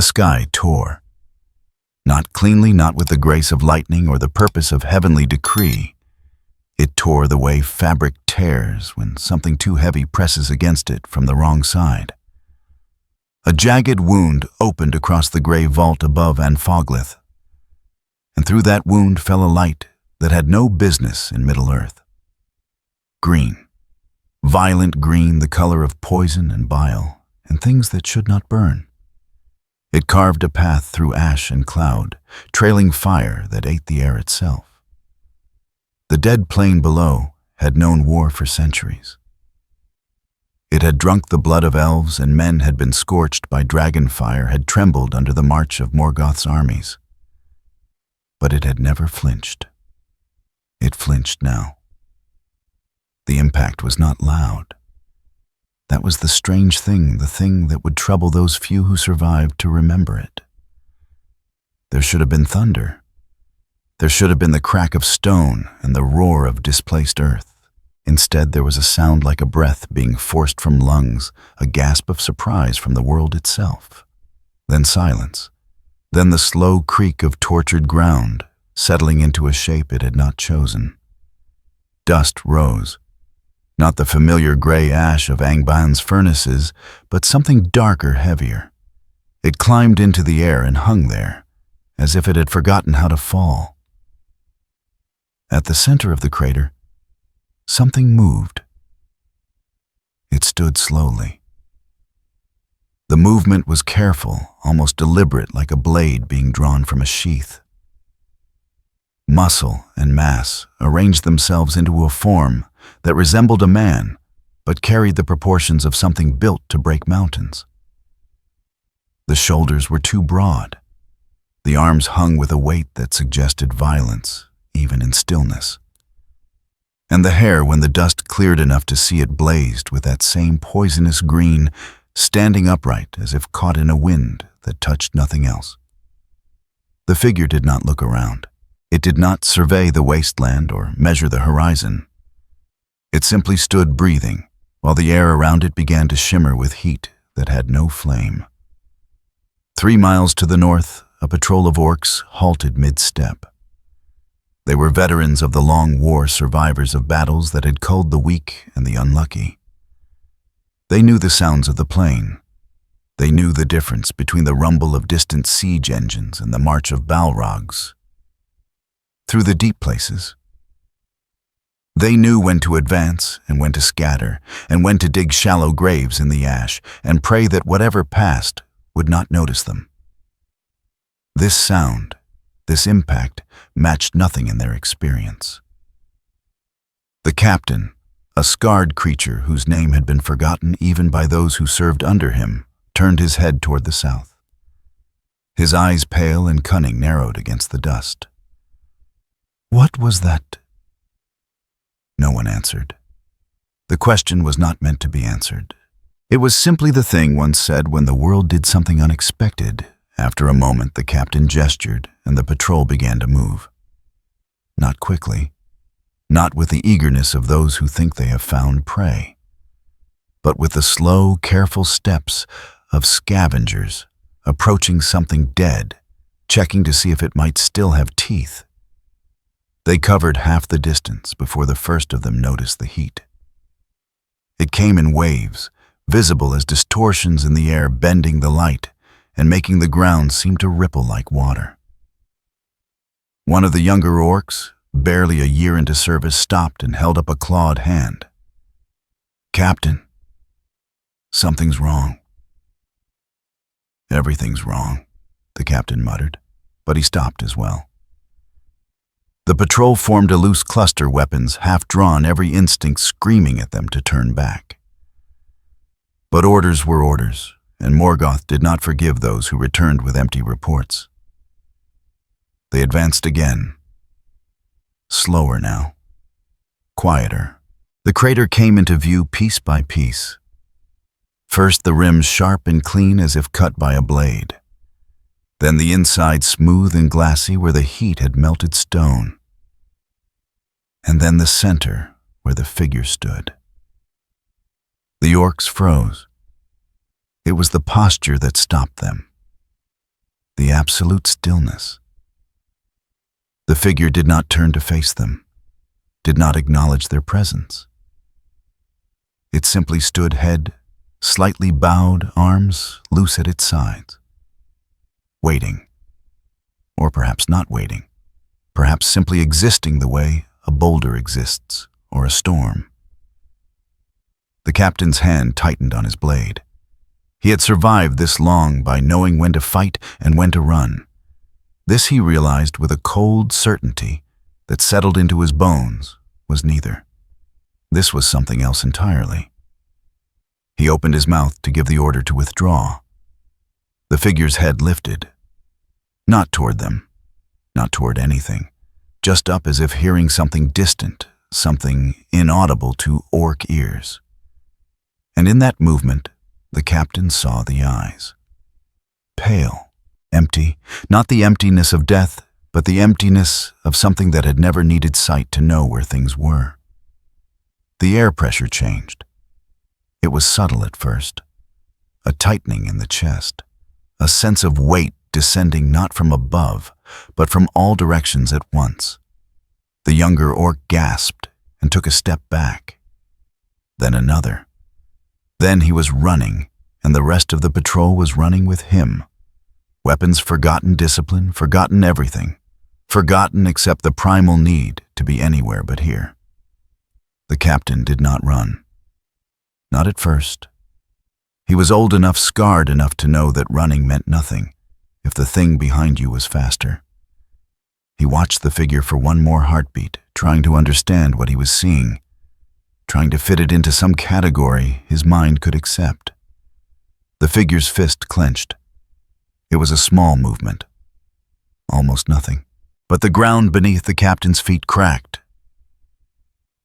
The sky tore. Not cleanly, not with the grace of lightning or the purpose of heavenly decree. It tore the way fabric tears when something too heavy presses against it from the wrong side. A jagged wound opened across the gray vault above Anfoglith, and through that wound fell a light that had no business in Middle-earth. Green. Violent green, the color of poison and bile, and things that should not burn. It carved a path through ash and cloud, trailing fire that ate the air itself. The dead plain below had known war for centuries. It had drunk the blood of elves, and men had been scorched by dragon fire, had trembled under the march of Morgoth's armies. But it had never flinched. It flinched now. The impact was not loud. That was the strange thing, the thing that would trouble those few who survived to remember it. There should have been thunder. There should have been the crack of stone and the roar of displaced earth. Instead, there was a sound like a breath being forced from lungs, a gasp of surprise from the world itself. Then silence. Then the slow creak of tortured ground, settling into a shape it had not chosen. Dust rose. Not the familiar gray ash of Angban's furnaces, but something darker, heavier. It climbed into the air and hung there, as if it had forgotten how to fall. At the center of the crater, something moved. It stood slowly. The movement was careful, almost deliberate, like a blade being drawn from a sheath. Muscle and mass arranged themselves into a form that resembled a man, but carried the proportions of something built to break mountains. The shoulders were too broad. The arms hung with a weight that suggested violence, even in stillness. And the hair, when the dust cleared enough to see it, blazed with that same poisonous green, standing upright as if caught in a wind that touched nothing else. The figure did not look around. It did not survey the wasteland or measure the horizon. It simply stood breathing, while the air around it began to shimmer with heat that had no flame. 3 miles to the north, a patrol of orcs halted mid-step. They were veterans of the long war, survivors of battles that had culled the weak and the unlucky. They knew the sounds of the plain. They knew the difference between the rumble of distant siege engines and the march of Balrogs. Through the deep places, they knew when to advance and when to scatter, and when to dig shallow graves in the ash and pray that whatever passed would not notice them. This sound, this impact, matched nothing in their experience. The captain, a scarred creature whose name had been forgotten even by those who served under him, turned his head toward the south. His eyes, pale and cunning, narrowed against the dust. What was that? No one answered. The question was not meant to be answered. It was simply the thing one said when the world did something unexpected. After a moment, the captain gestured, and the patrol began to move. Not quickly, not with the eagerness of those who think they have found prey, but with the slow, careful steps of scavengers approaching something dead, checking to see if it might still have teeth. They covered half the distance before the first of them noticed the heat. It came in waves, visible as distortions in the air, bending the light and making the ground seem to ripple like water. One of the younger orcs, barely a year into service, stopped and held up a clawed hand. "Captain, something's wrong." "Everything's wrong," the captain muttered, but he stopped as well. The patrol formed a loose cluster, weapons half drawn, every instinct screaming at them to turn back. But orders were orders, and Morgoth did not forgive those who returned with empty reports. They advanced again. Slower now. Quieter. The crater came into view piece by piece. First the rims sharp and clean as if cut by a blade. Then the inside smooth and glassy where the heat had melted stone. And then the center where the figure stood. The orcs froze. It was the posture that stopped them. the absolute stillness. The figure did not turn to face them, did not acknowledge their presence. It simply stood, head slightly bowed, arms loose at its sides, waiting, or perhaps not waiting, perhaps simply existing the way a boulder exists, or a storm. The captain's hand tightened on his blade. He had survived this long by knowing when to fight and when to run. This he realized with a cold certainty that settled into his bones was neither. This was something else entirely. He opened his mouth to give the order to withdraw. The figure's head lifted. Not toward them, not toward anything, just up as if hearing something distant, something inaudible to orc ears. And in that movement, the captain saw the eyes. Pale, empty, not the emptiness of death, but the emptiness of something that had never needed sight to know where things were. The air pressure changed. It was subtle at first, a tightening in the chest, a sense of weight descending not from above, but from all directions at once. The younger orc gasped and took a step back, then another. Then he was running, and the rest of the patrol was running with him. Weapons forgotten, discipline forgotten, everything forgotten except the primal need to be anywhere but here. The captain did not run. Not at first. He was old enough, scarred enough to know that running meant nothing if the thing behind you was faster. He watched the figure for one more heartbeat, trying to understand what he was seeing, trying to fit it into some category his mind could accept. The figure's fist clenched. It was a small movement, almost nothing. But the ground beneath the captain's feet cracked,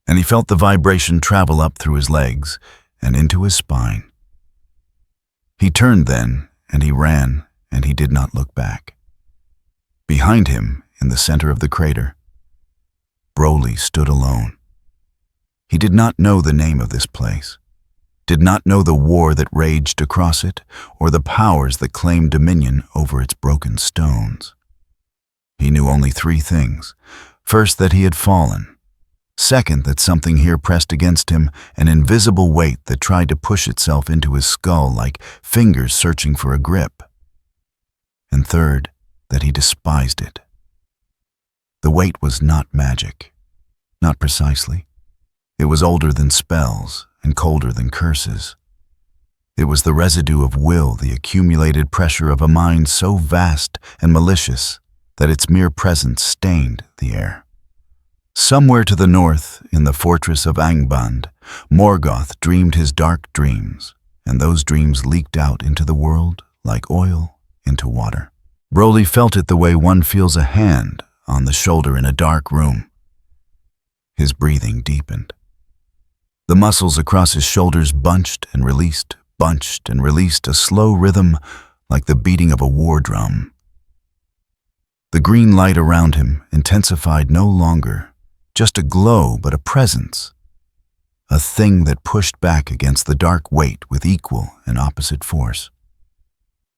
and he felt the vibration travel up through his legs and into his spine. He turned then, and he ran, and he did not look back. Behind him, in the center of the crater, Broly stood alone. He did not know the name of this place, did not know the war that raged across it, or the powers that claimed dominion over its broken stones. He knew only three things. First, that he had fallen. Second, that something here pressed against him, an invisible weight that tried to push itself into his skull like fingers searching for a grip. And third, that he despised it. The weight was not magic, not precisely. It was older than spells and colder than curses. It was the residue of will, the accumulated pressure of a mind so vast and malicious that its mere presence stained the air. Somewhere to the north, in the fortress of Angband, Morgoth dreamed his dark dreams, and those dreams leaked out into the world like oil into water. Broly felt it the way one feels a hand on the shoulder in a dark room. His breathing deepened. The muscles across his shoulders bunched and released, a slow rhythm like the beating of a war drum. The green light around him intensified, no longer just a glow, but a presence, a thing that pushed back against the dark weight with equal and opposite force.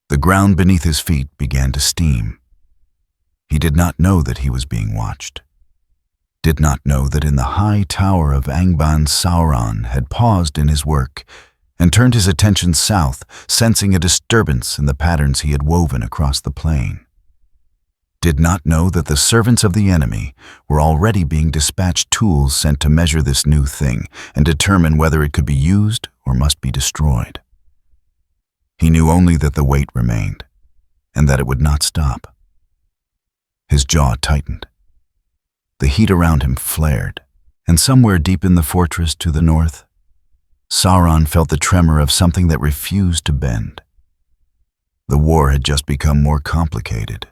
The ground beneath his feet began to steam. He did not know that he was being watched, did not know that in the high tower of Angband Sauron had paused in his work and turned his attention south, sensing a disturbance in the patterns he had woven across the plain. Did not know that the servants of the enemy were already being dispatched, tools sent to measure this new thing and determine whether it could be used or must be destroyed. He knew only that the weight remained, and that it would not stop. His jaw tightened. The heat around him flared, and somewhere deep in the fortress to the north, Sauron felt the tremor of something that refused to bend. The war had just become more complicated.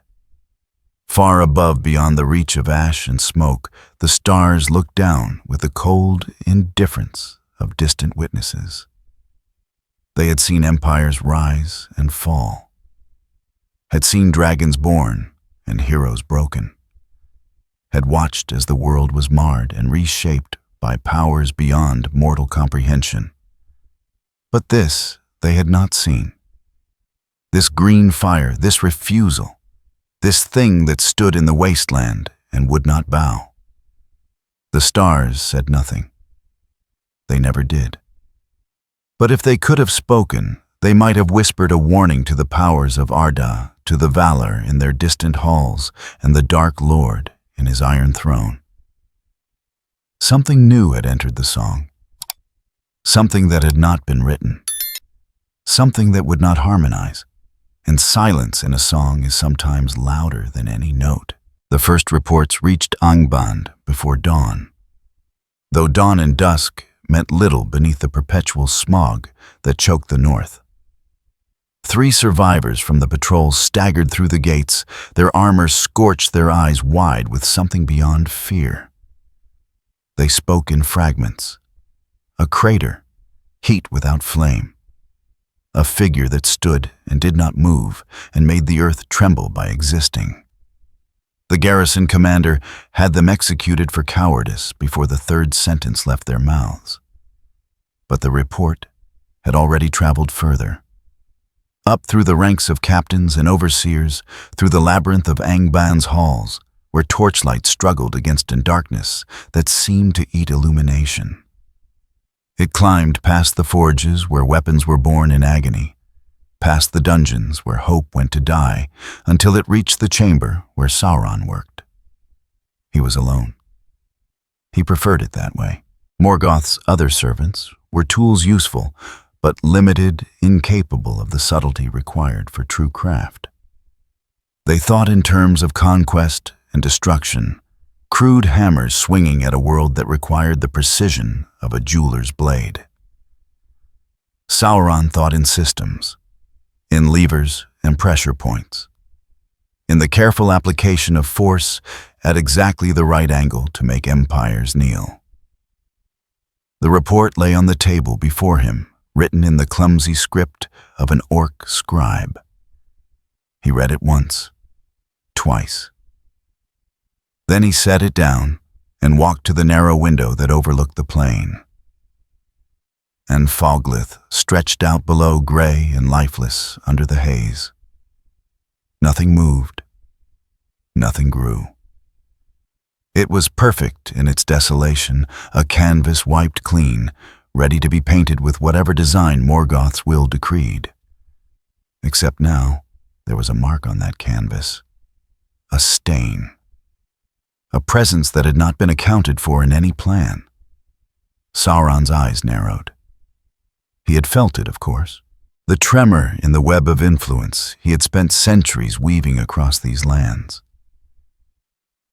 Far above, beyond the reach of ash and smoke, the stars looked down with the cold indifference of distant witnesses. They had seen empires rise and fall, had seen dragons born and heroes broken, had watched as the world was marred and reshaped by powers beyond mortal comprehension. But this they had not seen. This green fire, this refusal, this thing that stood in the wasteland and would not bow. The stars said nothing. They never did. But if they could have spoken, they might have whispered a warning to the powers of Arda, to the Valor in their distant halls, and the Dark Lord in his iron throne. Something new had entered the song. Something that had not been written. Something that would not harmonize. And silence in a song is sometimes louder than any note. The first reports reached Angband before dawn. Though dawn and dusk meant little beneath the perpetual smog that choked the north. 3 survivors from the patrol staggered through the gates, their armor scorched their eyes wide with something beyond fear. They spoke in fragments. A crater, heat without flame. A figure that stood and did not move and made the earth tremble by existing. The garrison commander had them executed for cowardice before the 3rd sentence left their mouths. But the report had already traveled further. Up through the ranks of captains and overseers, through the labyrinth of Angband's halls, where torchlight struggled against a darkness that seemed to eat illumination. It climbed past the forges where weapons were born in agony, past the dungeons where hope went to die, until it reached the chamber where Sauron worked. He was alone. He preferred it that way. Morgoth's other servants were tools useful, but limited, incapable of the subtlety required for true craft. They thought in terms of conquest and destruction, crude hammers swinging at a world that required the precision of a jeweler's blade. Sauron thought in systems, in levers and pressure points, in the careful application of force at exactly the right angle to make empires kneel. The report lay on the table before him, written in the clumsy script of an orc scribe. He read it once, twice. Then he set it down and walked to the narrow window that overlooked the plain. And Foglith stretched out below, gray and lifeless under the haze. Nothing moved. Nothing grew. It was perfect in its desolation, a canvas wiped clean, ready to be painted with whatever design Morgoth's will decreed. Except now, there was a mark on that canvas. A stain. A presence that had not been accounted for in any plan. Sauron's eyes narrowed. He had felt it, of course. The tremor in the web of influence he had spent centuries weaving across these lands.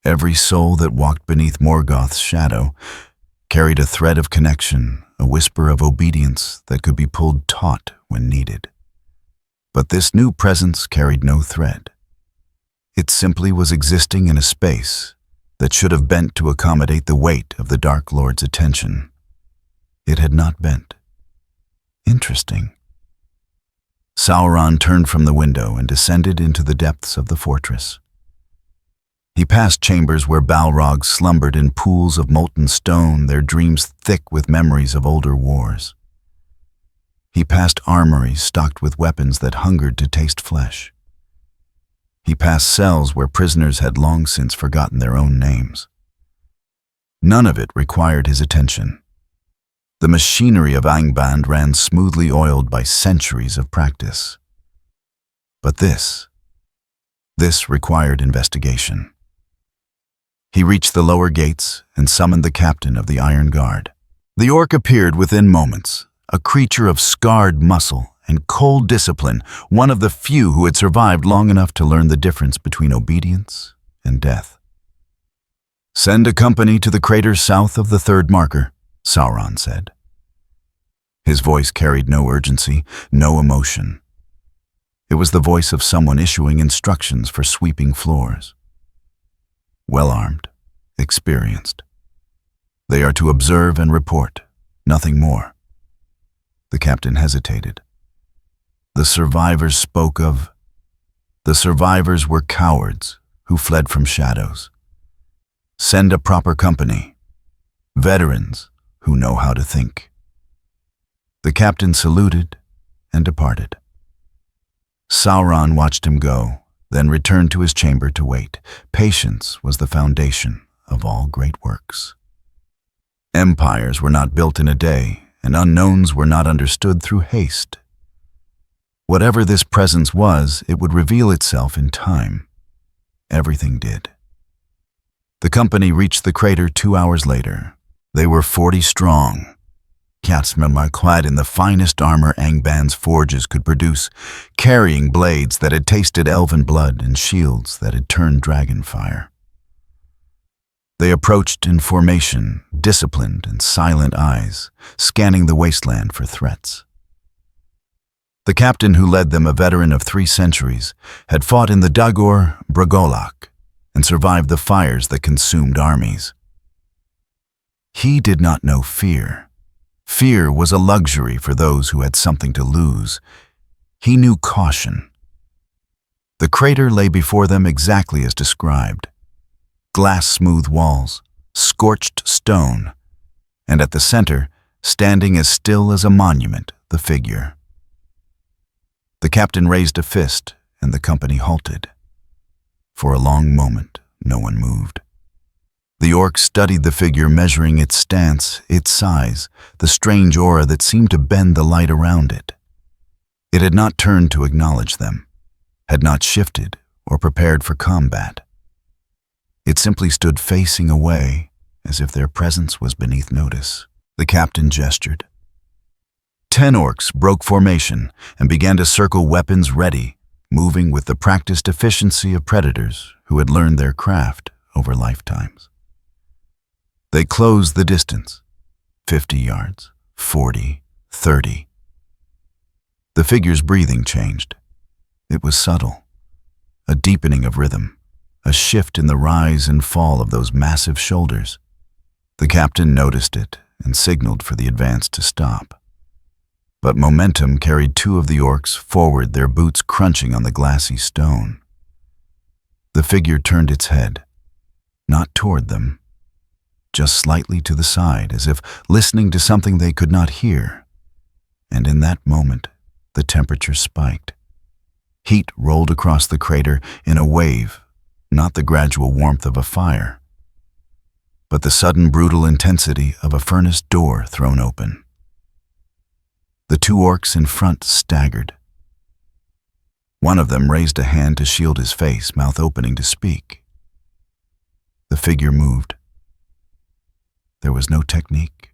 Every soul that walked beneath Morgoth's shadow carried a thread of connection, a whisper of obedience that could be pulled taut when needed. But this new presence carried no thread. It simply was existing in a space that should have bent to accommodate the weight of the Dark Lord's attention. It had not bent. Interesting. Sauron turned from the window and descended into the depths of the fortress. He passed chambers where Balrogs slumbered in pools of molten stone, their dreams thick with memories of older wars. He passed armories stocked with weapons that hungered to taste flesh. He passed cells where prisoners had long since forgotten their own names. None of it required his attention. The machinery of Angband ran smoothly oiled by centuries of practice. But this required investigation. He reached the lower gates and summoned the captain of the Iron Guard. The orc appeared within moments, a creature of scarred muscle and cold discipline, one of the few who had survived long enough to learn the difference between obedience and death. "Send a company to the crater south of the 3rd marker," Sauron said. His voice carried no urgency, no emotion. It was the voice of someone issuing instructions for sweeping floors. Well-armed, experienced. They are to observe and report, nothing more. The captain hesitated. The survivors spoke of... The survivors were cowards who fled from shadows. Send a proper company. Veterans who know how to think. The captain saluted and departed. Sauron watched him go, then returned to his chamber to wait. Patience was the foundation of all great works. Empires were not built in a day, and unknowns were not understood through haste. Whatever this presence was, it would reveal itself in time. Everything did. The company reached the crater 2 hours later. They were 40 strong. Catsmen were clad in the finest armor Angban's forges could produce, carrying blades that had tasted elven blood and shields that had turned dragon fire. They approached in formation, disciplined and silent eyes, scanning the wasteland for threats. The captain who led them, a veteran of 3 centuries, had fought in the Dagor Bragolak and survived the fires that consumed armies. He did not know fear. Fear was a luxury for those who had something to lose. He knew caution. The crater lay before them exactly as described. Glass-smooth walls, scorched stone, and at the center, standing as still as a monument, the figure. The captain raised a fist, and the company halted. For a long moment, no one moved. The orc studied the figure, measuring its stance, its size, the strange aura that seemed to bend the light around it. It had not turned to acknowledge them, had not shifted or prepared for combat. It simply stood facing away, as if their presence was beneath notice. The captain gestured. 10 orcs broke formation and began to circle, weapons ready, moving with the practiced efficiency of predators who had learned their craft over lifetimes. They closed the distance, 50 yards, 40, 30. The figure's breathing changed. It was subtle, a deepening of rhythm, a shift in the rise and fall of those massive shoulders. The captain noticed it and signaled for the advance to stop. But momentum carried 2 of the orcs forward, their boots crunching on the glassy stone. The figure turned its head, not toward them, just slightly to the side, as if listening to something they could not hear. And in that moment, the temperature spiked. Heat rolled across the crater in a wave, not the gradual warmth of a fire, but the sudden brutal intensity of a furnace door thrown open. The 2 orcs in front staggered. One of them raised a hand to shield his face, mouth opening to speak. The figure moved. There was no technique,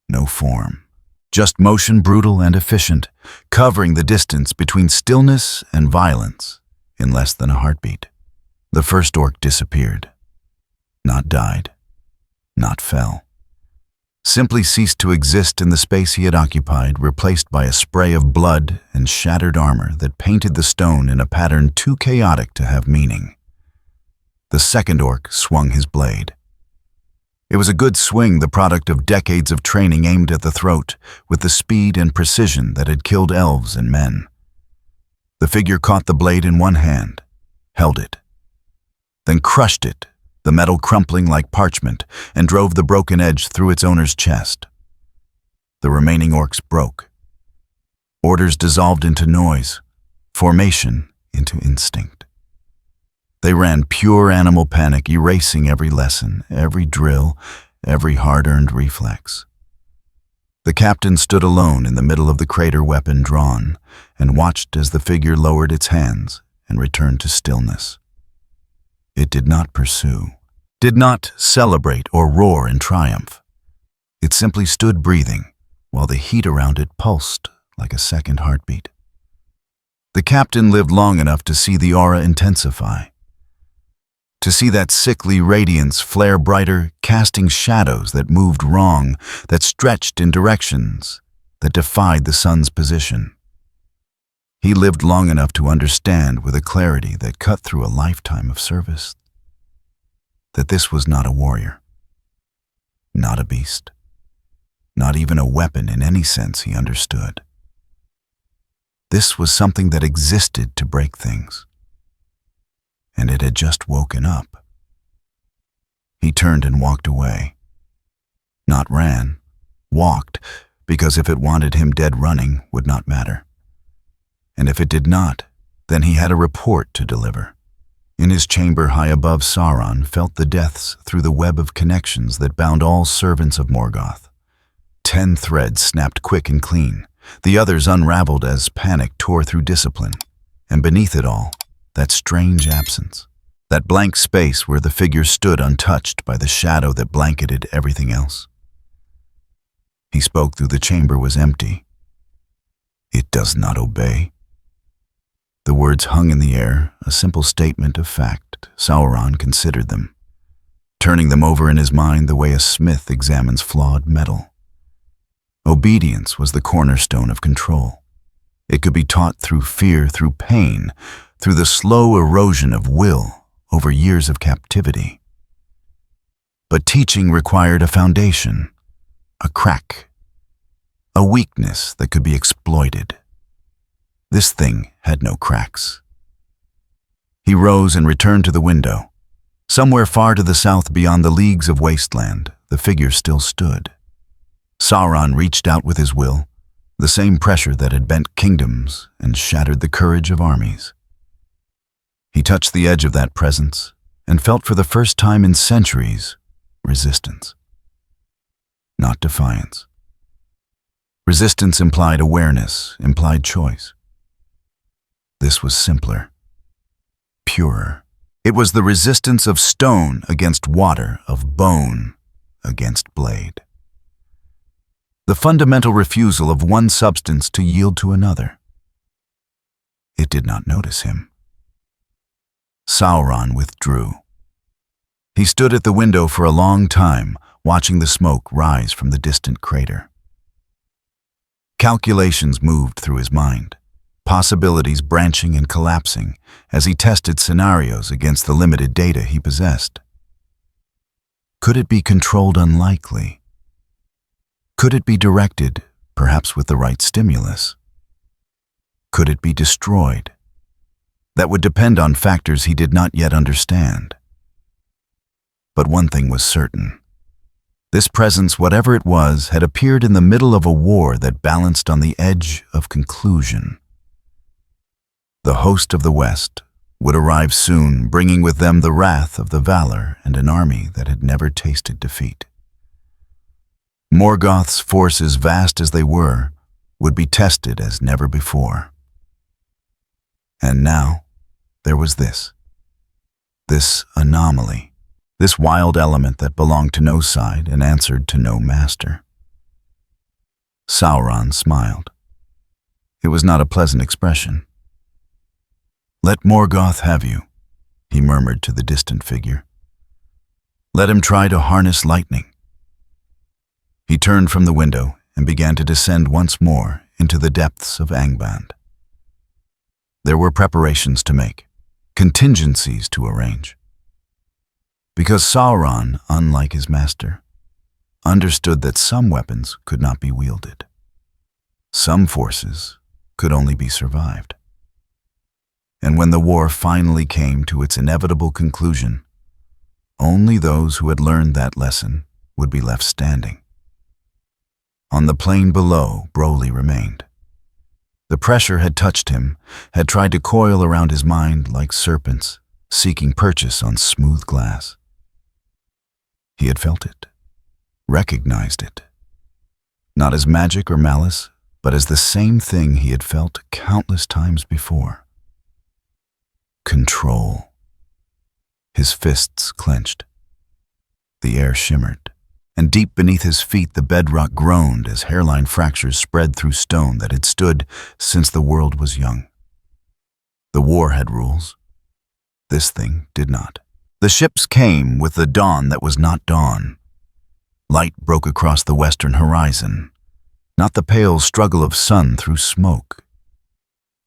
no form, just motion, brutal and efficient, covering the distance between stillness and violence in less than a heartbeat. The first orc disappeared, not died, not fell. Simply ceased to exist in the space he had occupied, replaced by a spray of blood and shattered armor that painted the stone in a pattern too chaotic to have meaning. The second orc swung his blade. It was a good swing, the product of decades of training aimed at the throat, with the speed and precision that had killed elves and men. The figure caught the blade in one hand, held it, then crushed it, the metal crumpling like parchment, and drove the broken edge through its owner's chest. The remaining orcs broke. Orders dissolved into noise, formation into instinct. They ran pure animal panic, erasing every lesson, every drill, every hard-earned reflex. The captain stood alone in the middle of the crater, weapon drawn, and watched as the figure lowered its hands and returned to stillness. It did not pursue, did not celebrate or roar in triumph. It simply stood breathing, while the heat around it pulsed like a second heartbeat. The captain lived long enough to see the aura intensify, to see that sickly radiance flare brighter, casting shadows that moved wrong, that stretched in directions that defied the sun's position. He lived long enough to understand with a clarity that cut through a lifetime of service that this was not a warrior, not a beast, not even a weapon in any sense he understood. This was something that existed to break things, and it had just woken up. He turned and walked away. Not ran, walked, because if it wanted him dead, running would not matter. And if it did not, Then he had a report to deliver. In his chamber high above, Sauron felt the depths through the web of connections that bound all servants of Morgoth. 10 threads snapped quick and clean, the others unraveled as panic tore through discipline. And beneath it all, that strange absence, that blank space where the figure stood untouched by the shadow that blanketed everything else. He spoke through the chamber was empty. It does not obey. The words hung in the air, a simple statement of fact. Sauron considered them, turning them over in his mind the way a smith examines flawed metal. Obedience was the cornerstone of control. It could be taught through fear, through pain, through the slow erosion of will over years of captivity. But teaching required a foundation, a crack, a weakness that could be exploited. This thing had no cracks. He rose and returned to the window. Somewhere far to the south beyond the leagues of wasteland, the figure still stood. Sauron reached out with his will, the same pressure that had bent kingdoms and shattered the courage of armies. He touched the edge of that presence and felt for the first time in centuries resistance, not defiance. Resistance implied awareness, implied choice. This was simpler, purer. It was the resistance of stone against water, of bone against blade. The fundamental refusal of one substance to yield to another. It did not notice him. Sauron withdrew. He stood at the window for a long time, watching the smoke rise from the distant crater. Calculations moved through his mind, possibilities branching and collapsing as he tested scenarios against the limited data he possessed. Could it be controlled? Unlikely. Could it be directed, perhaps with the right stimulus? Could it be destroyed? That would depend on factors he did not yet understand. But one thing was certain. This presence, whatever it was, had appeared in the middle of a war that balanced on the edge of conclusion. The host of the West would arrive soon, bringing with them the wrath of the valor and an army that had never tasted defeat. Morgoth's forces, vast as they were, would be tested as never before. And now, there was this anomaly, this wild element that belonged to no side and answered to no master. Sauron smiled. It was not a pleasant expression. "Let Morgoth have you," he murmured to the distant figure. "Let him try to harness lightning." He turned from the window and began to descend once more into the depths of Angband. There were preparations to make, contingencies to arrange. Because Sauron, unlike his master, understood that some weapons could not be wielded. Some forces could only be survived. And when the war finally came to its inevitable conclusion, only those who had learned that lesson would be left standing. On the plain below, Broly remained. The pressure had touched him, had tried to coil around his mind like serpents, seeking purchase on smooth glass. He had felt it, recognized it, not as magic or malice, but as the same thing he had felt countless times before. Control. His fists clenched. The air shimmered, and deep beneath his feet the bedrock groaned as hairline fractures spread through stone that had stood since the world was young. The war had rules. This thing did not. The ships came with the dawn that was not dawn. Light broke across the western horizon, not the pale struggle of sun through smoke,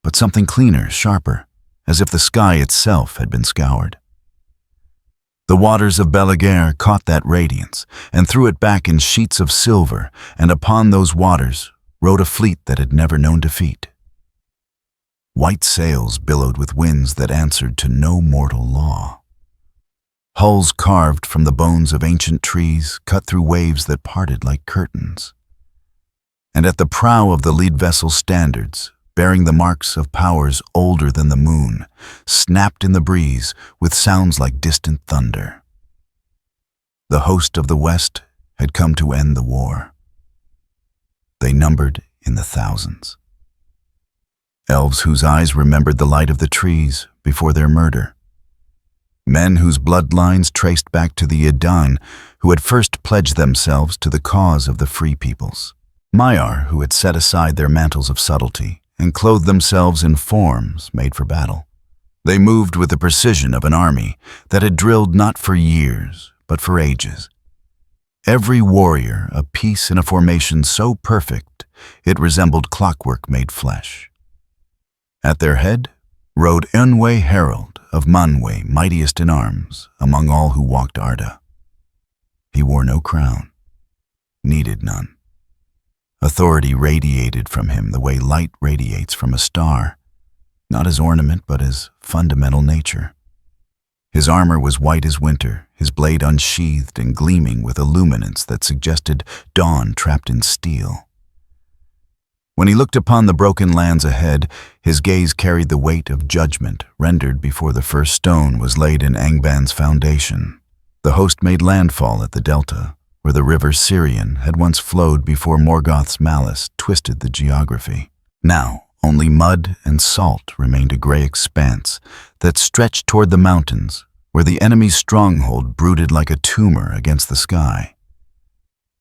but something cleaner, sharper, as if the sky itself had been scoured. The waters of Belerian caught that radiance and threw it back in sheets of silver, and upon those waters rode a fleet that had never known defeat. White sails billowed with winds that answered to no mortal law. Hulls carved from the bones of ancient trees cut through waves that parted like curtains. And at the prow of the lead vessel's standards, bearing the marks of powers older than the moon, snapped in the breeze with sounds like distant thunder. The host of the West had come to end the war. They numbered in the thousands. Elves whose eyes remembered the light of the trees before their murder. Men whose bloodlines traced back to the Idan, who had first pledged themselves to the cause of the free peoples. Maiar, who had set aside their mantles of subtlety and clothed themselves in forms made for battle. They moved with the precision of an army that had drilled not for years, but for ages. Every warrior a piece in a formation so perfect it resembled clockwork made flesh. At their head rode Enwe Herald of Manwe, mightiest in arms among all who walked Arda. He wore no crown, needed none. Authority radiated from him the way light radiates from a star, not as ornament but as fundamental nature. His armor was white as winter, his blade unsheathed and gleaming with a luminance that suggested dawn trapped in steel. When he looked upon the broken lands ahead, his gaze carried the weight of judgment rendered before the first stone was laid in Angban's foundation. The host made landfall at the delta, where the river Syrian had once flowed before Morgoth's malice twisted the geography. Now, only mud and salt remained a gray expanse that stretched toward the mountains, where the enemy's stronghold brooded like a tumor against the sky.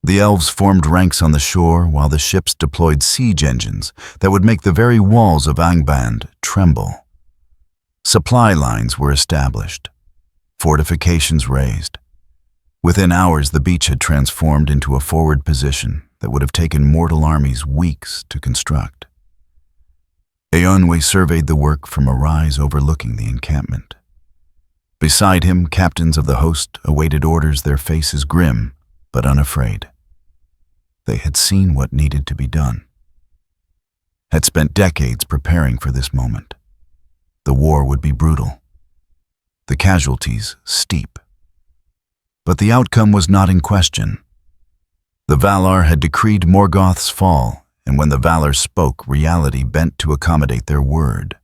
The elves formed ranks on the shore while the ships deployed siege engines that would make the very walls of Angband tremble. Supply lines were established, fortifications raised. Within hours, the beach had transformed into a forward position that would have taken mortal armies weeks to construct. Eonwe surveyed the work from a rise overlooking the encampment. Beside him, captains of the host awaited orders, their faces grim but unafraid. They had seen what needed to be done, had spent decades preparing for this moment. The war would be brutal, the casualties steep. But the outcome was not in question. The Valar had decreed Morgoth's fall, and when the Valar spoke, reality bent to accommodate their word.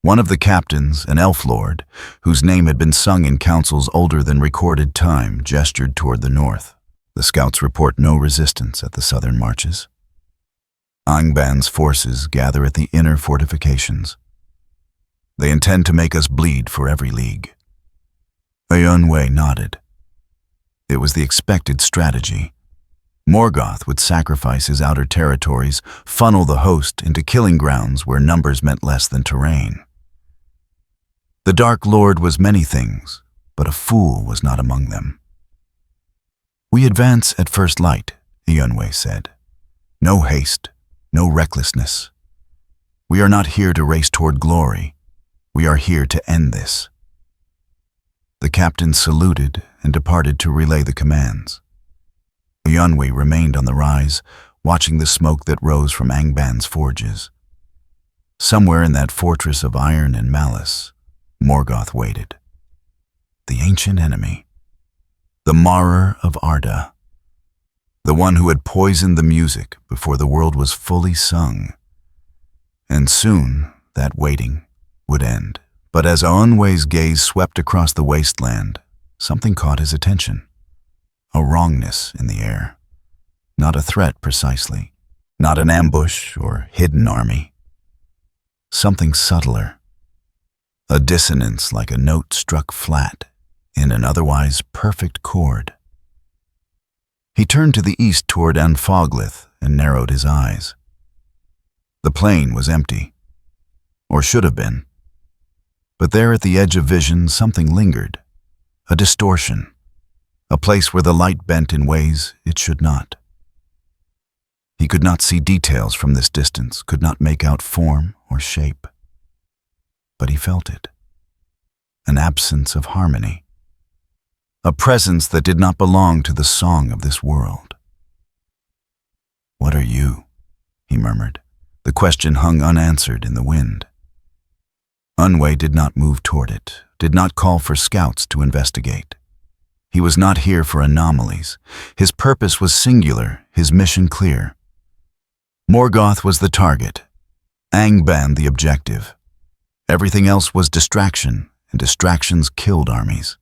One of the captains, an elf lord, whose name had been sung in councils older than recorded time, gestured toward the north. The scouts report no resistance at the southern marches. Angban's forces gather at the inner fortifications. They intend to make us bleed for every league. Eonwe nodded. It was the expected strategy. Morgoth would sacrifice his outer territories, funnel the host into killing grounds where numbers meant less than terrain. The Dark Lord was many things, but a fool was not among them. "We advance at first light," Eonwe said. "No haste, no recklessness. We are not here to race toward glory. We are here to end this." The captain saluted and departed to relay the commands. Eonwe remained on the rise, watching the smoke that rose from Angban's forges. Somewhere in that fortress of iron and malice, Morgoth waited. The ancient enemy, the marrer of Arda, the one who had poisoned the music before the world was fully sung. And soon that waiting would end. But as Eonwe's gaze swept across the wasteland, something caught his attention. A wrongness in the air. Not a threat precisely, not an ambush or hidden army. Something subtler. A dissonance like a note struck flat in an otherwise perfect chord. He turned to the east toward Anfoglith and narrowed his eyes. The plain was empty, or should have been. But there at the edge of vision, something lingered. A distortion. A place where the light bent in ways it should not. He could not see details from this distance, could not make out form or shape. But he felt it. An absence of harmony. A presence that did not belong to the song of this world. "What are you?" he murmured. The question hung unanswered in the wind. Eonwe did not move toward it, did not call for scouts to investigate. He was not here for anomalies. His purpose was singular, his mission clear. Morgoth was the target, Angband the objective. Everything else was distraction, and distractions killed armies.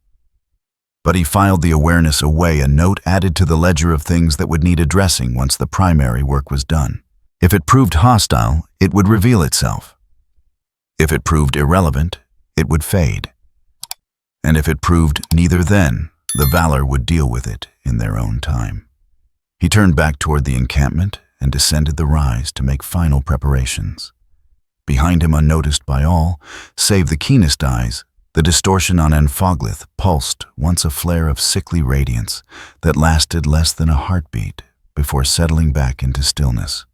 But he filed the awareness away, a note added to the ledger of things that would need addressing once the primary work was done. If it proved hostile, it would reveal itself. If it proved irrelevant, it would fade. And if it proved neither, then the valor would deal with it in their own time. He turned back toward the encampment and descended the rise to make final preparations. Behind him, unnoticed by all, save the keenest eyes, the distortion on Anfoglith pulsed once a flare of sickly radiance that lasted less than a heartbeat before settling back into stillness.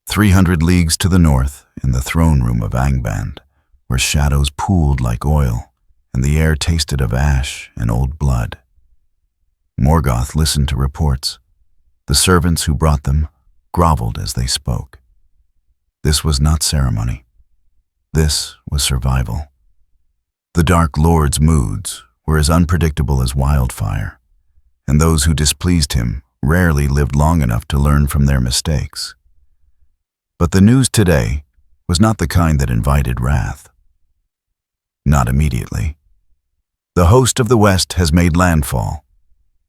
300 leagues to the north, in the throne room of Angband, where shadows pooled like oil and the air tasted of ash and old blood, Morgoth listened to reports. The servants who brought them groveled as they spoke. This was not ceremony. This was survival. The Dark Lord's moods were as unpredictable as wildfire, and those who displeased him rarely lived long enough to learn from their mistakes. But the news today was not the kind that invited wrath. Not immediately. The host of the West has made landfall.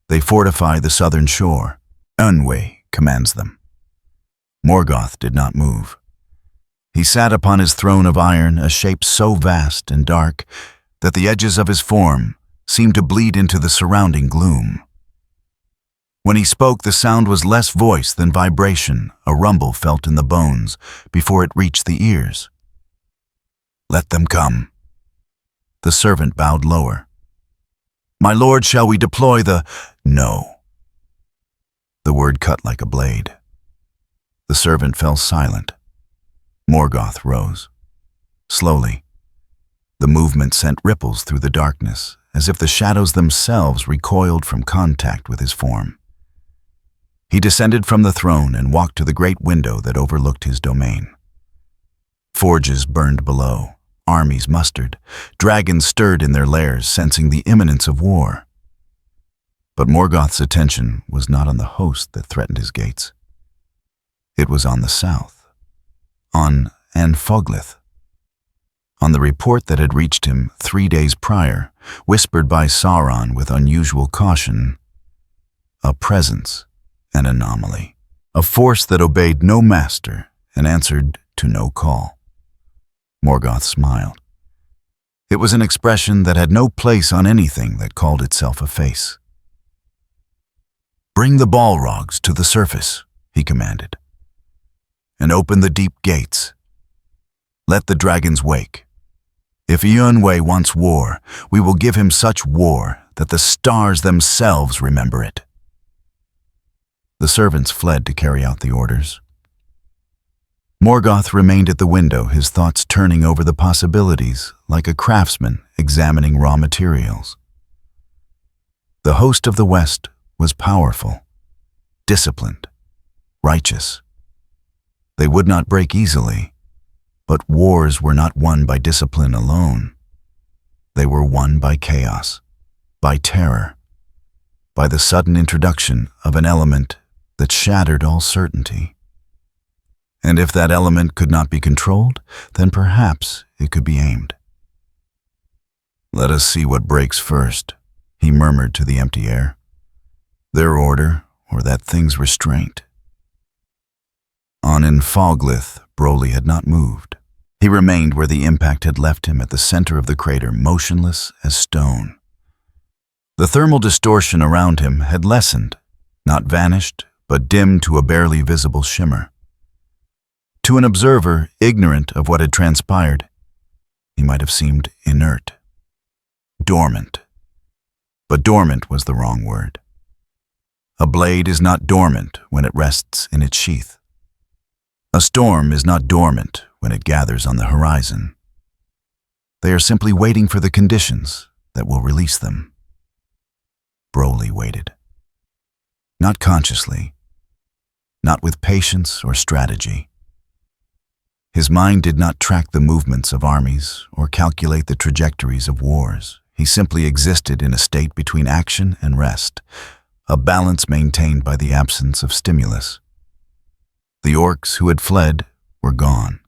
They fortify the southern shore. Unwë commands them. Morgoth did not move. He sat upon his throne of iron, a shape so vast and dark that the edges of his form seemed to bleed into the surrounding gloom. When he spoke, the sound was less voice than vibration, a rumble felt in the bones before it reached the ears. "Let them come." The servant bowed lower. "My lord, shall we deploy the—" "No." The word cut like a blade. The servant fell silent. Morgoth rose. Slowly. The movement sent ripples through the darkness, as if the shadows themselves recoiled from contact with his form. He descended from the throne and walked to the great window that overlooked his domain. Forges burned below, armies mustered, dragons stirred in their lairs, sensing the imminence of war. But Morgoth's attention was not on the host that threatened his gates. It was on the south. On Anfoglith. On the report that had reached him 3 days prior, whispered by Sauron with unusual caution, a presence, an anomaly, a force that obeyed no master and answered to no call. Morgoth smiled. It was an expression that had no place on anything that called itself a face. "Bring the Balrogs to the surface," he commanded, "and open the deep gates. Let the dragons wake. If Unwë wants war, we will give him such war that the stars themselves remember it." The servants fled to carry out the orders. Morgoth remained at the window, his thoughts turning over the possibilities like a craftsman examining raw materials. The host of the West was powerful, disciplined, righteous. They would not break easily, but wars were not won by discipline alone. They were won by chaos, by terror, by the sudden introduction of an element that shattered all certainty. And if that element could not be controlled, then perhaps it could be aimed. "Let us see what breaks first," he murmured to the empty air. "Their order, or that thing's restraint." On Anfoglith, Broly had not moved. He remained where the impact had left him, at the center of the crater, motionless as stone. The thermal distortion around him had lessened, not vanished, but dimmed to a barely visible shimmer. To an observer ignorant of what had transpired, he might have seemed inert, dormant. But dormant was the wrong word. A blade is not dormant when it rests in its sheath. A storm is not dormant when it gathers on the horizon. They are simply waiting for the conditions that will release them. Broly waited. Not consciously, not with patience or strategy. His mind did not track the movements of armies or calculate the trajectories of wars. He simply existed in a state between action and rest, a balance maintained by the absence of stimulus. The orcs who had fled were gone.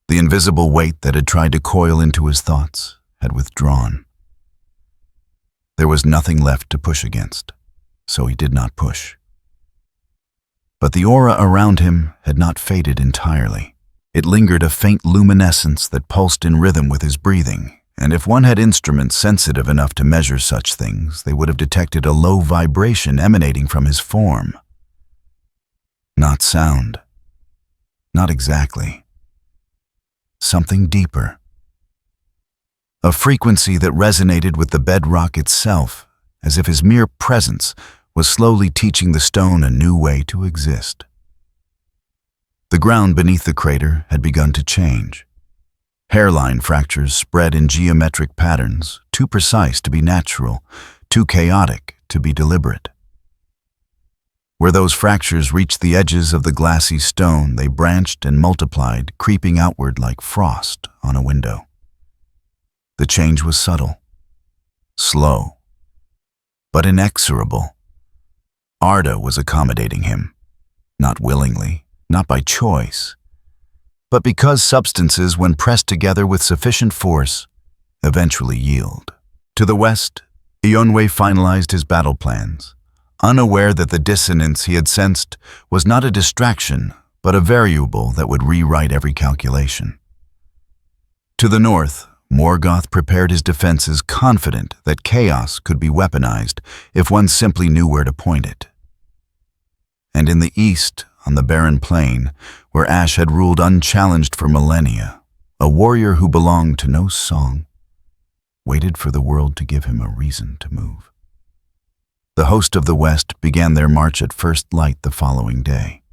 The invisible weight that had tried to coil into his thoughts had withdrawn. There was nothing left to push against, so he did not push. But the aura around him had not faded entirely. It lingered, a faint luminescence that pulsed in rhythm with his breathing, and if one had instruments sensitive enough to measure such things, they would have detected a low vibration emanating from his form. Not sound. Not exactly. Something deeper. A frequency that resonated with the bedrock itself, as if his mere presence was slowly teaching the stone a new way to exist. The ground beneath the crater had begun to change. Hairline fractures spread in geometric patterns, too precise to be natural, too chaotic to be deliberate. Where those fractures reached the edges of the glassy stone, they branched and multiplied, creeping outward like frost on a window. The change was subtle, slow, but inexorable. Arda was accommodating him, not willingly, not by choice, but because substances, when pressed together with sufficient force, eventually yield. To the west, Ionwe finalized his battle plans, unaware that the dissonance he had sensed was not a distraction, but a variable that would rewrite every calculation. To the north, Morgoth prepared his defenses, confident that chaos could be weaponized if one simply knew where to point it. And in the east, on the barren plain, where Ash had ruled unchallenged for millennia, a warrior who belonged to no song, waited for the world to give him a reason to move. The host of the West began their march at first light the following day.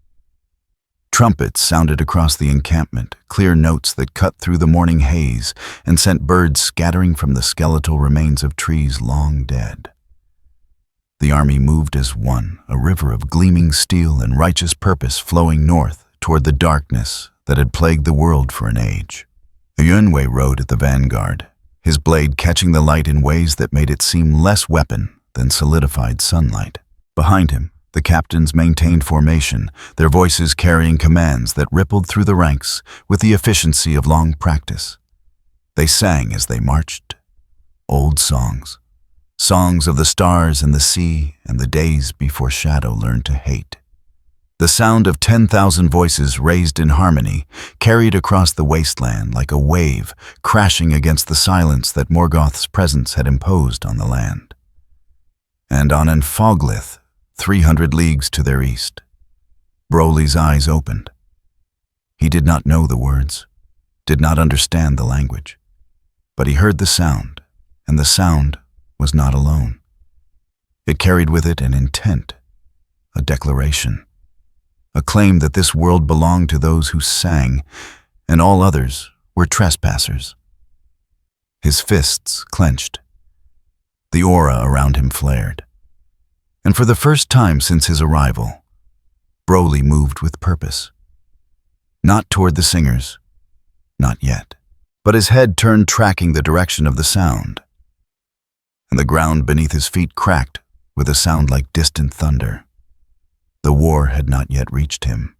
Trumpets sounded across the encampment, clear notes that cut through the morning haze and sent birds scattering from the skeletal remains of trees long dead. The army moved as one, a river of gleaming steel and righteous purpose flowing north toward the darkness that had plagued the world for an age. Ionwe rode at the vanguard, his blade catching the light in ways that made it seem less weapon than solidified sunlight. Behind him, the captains maintained formation, their voices carrying commands that rippled through the ranks with the efficiency of long practice. They sang as they marched, old songs, songs of the stars and the sea and the days before shadow learned to hate. The sound of 10,000 voices raised in harmony carried across the wasteland like a wave crashing against the silence that Morgoth's presence had imposed on the land. And on Anfoglith, 300 leagues to their east, Broly's eyes opened. He did not know the words, did not understand the language, but he heard the sound, and the sound was not alone. It carried with it an intent, a declaration, a claim that this world belonged to those who sang, and all others were trespassers. His fists clenched. The aura around him flared. And for the first time since his arrival, Broly moved with purpose. Not toward the singers, not yet, but his head turned, tracking the direction of the sound. And the ground beneath his feet cracked with a sound like distant thunder. The war had not yet reached him,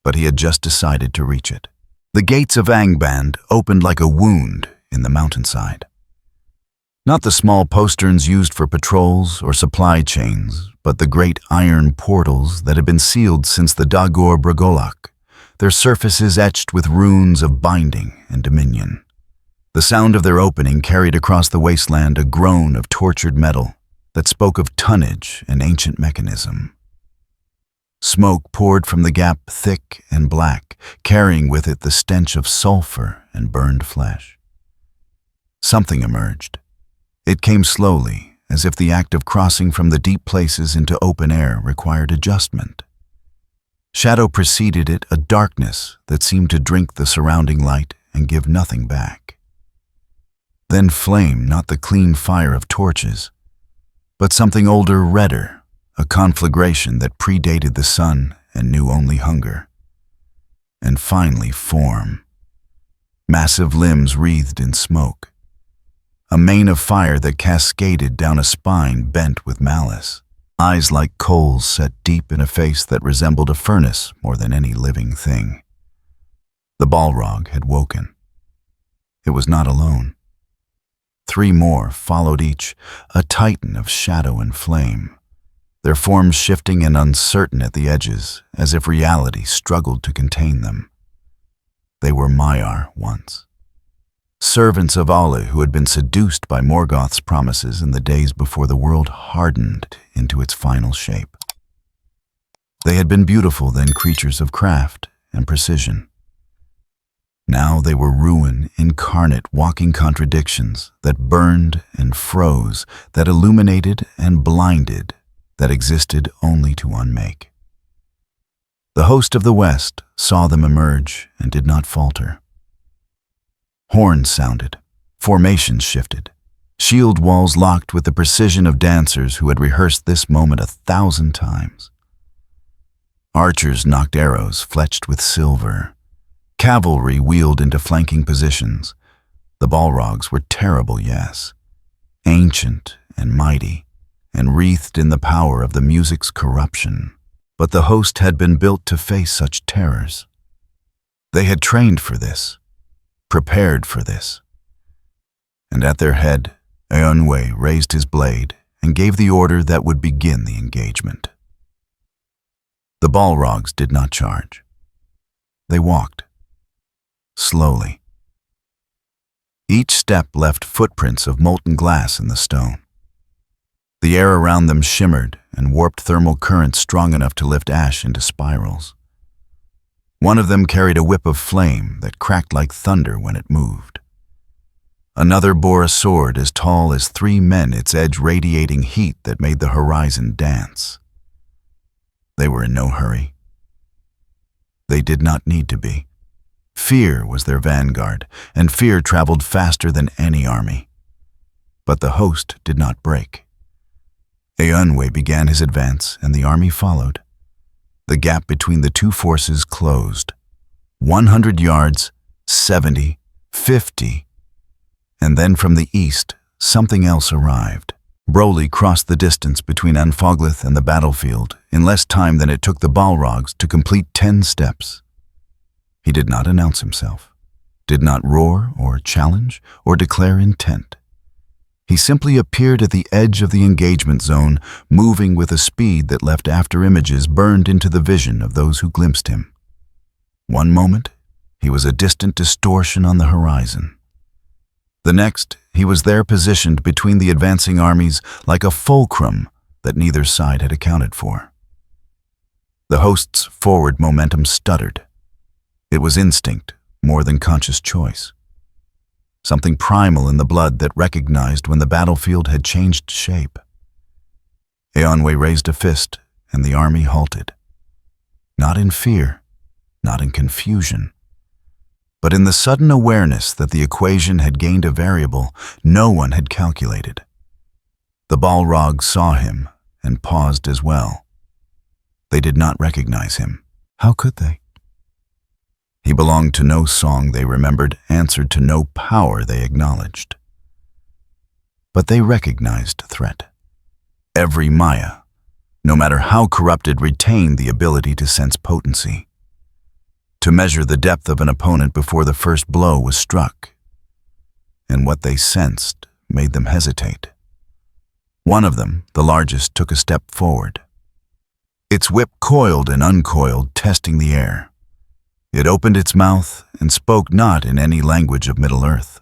but he had just decided to reach it. The gates of Angband opened like a wound in the mountainside. Not the small posterns used for patrols or supply chains, but the great iron portals that had been sealed since the Dagor Bragolak, their surfaces etched with runes of binding and dominion. The sound of their opening carried across the wasteland a groan of tortured metal that spoke of tonnage and ancient mechanism. Smoke poured from the gap thick and black, carrying with it the stench of sulfur and burned flesh. Something emerged. It came slowly, as if the act of crossing from the deep places into open air required adjustment. Shadow preceded it, a darkness that seemed to drink the surrounding light and give nothing back. Then flame, not the clean fire of torches, but something older, redder, a conflagration that predated the sun and knew only hunger. And finally form. Massive limbs wreathed in smoke. A mane of fire that cascaded down a spine bent with malice. Eyes like coals set deep in a face that resembled a furnace more than any living thing. The Balrog had woken. It was not alone. 3 more followed each, a titan of shadow and flame, their forms shifting and uncertain at the edges, as if reality struggled to contain them. They were Maiar once, servants of Ale who had been seduced by Morgoth's promises in the days before the world hardened into its final shape. They had been beautiful then, creatures of craft and precision. Now they were ruin incarnate, walking contradictions that burned and froze, that illuminated and blinded, that existed only to unmake. The host of the West saw them emerge and did not falter. Horns sounded, formations shifted, shield walls locked with the precision of dancers who had rehearsed this moment 1,000 times. Archers knocked arrows fletched with silver. Cavalry wheeled into flanking positions. The Balrogs were terrible, yes, ancient and mighty, and wreathed in the power of the music's corruption. But the host had been built to face such terrors. They had trained for this, prepared for this. And at their head, Eönwë raised his blade and gave the order that would begin the engagement. The Balrogs did not charge. They walked, slowly. Each step left footprints of molten glass in the stone. The air around them shimmered and warped thermal currents strong enough to lift ash into spirals. One of them carried a whip of flame that cracked like thunder when it moved. Another bore a sword as tall as 3 men, its edge radiating heat that made the horizon dance. They were in no hurry. They did not need to be. Fear was their vanguard, and fear traveled faster than any army. But the host did not break. Eönwë began his advance, and the army followed. The gap between the 2 forces closed. 100 yards, 70, 50. And then from the east, something else arrived. Broly crossed the distance between Anfoglith and the battlefield in less time than it took the Balrogs to complete 10 steps. He did not announce himself, did not roar or challenge or declare intent. He simply appeared at the edge of the engagement zone, moving with a speed that left after images burned into the vision of those who glimpsed him. One moment, he was a distant distortion on the horizon. The next, he was there positioned between the advancing armies like a fulcrum that neither side had accounted for. The host's forward momentum stuttered. It was instinct more than conscious choice. Something primal in the blood that recognized when the battlefield had changed shape. Eönwë raised a fist, and the army halted. Not in fear, not in confusion, but in the sudden awareness that the equation had gained a variable no one had calculated. The Balrogs saw him and paused as well. They did not recognize him. How could they? He belonged to no song they remembered, answered to no power they acknowledged. But they recognized threat. Every Maya, no matter how corrupted, retained the ability to sense potency, to measure the depth of an opponent before the first blow was struck. And what they sensed made them hesitate. One of them, the largest, took a step forward. Its whip coiled and uncoiled, testing the air. It opened its mouth and spoke not in any language of Middle-earth,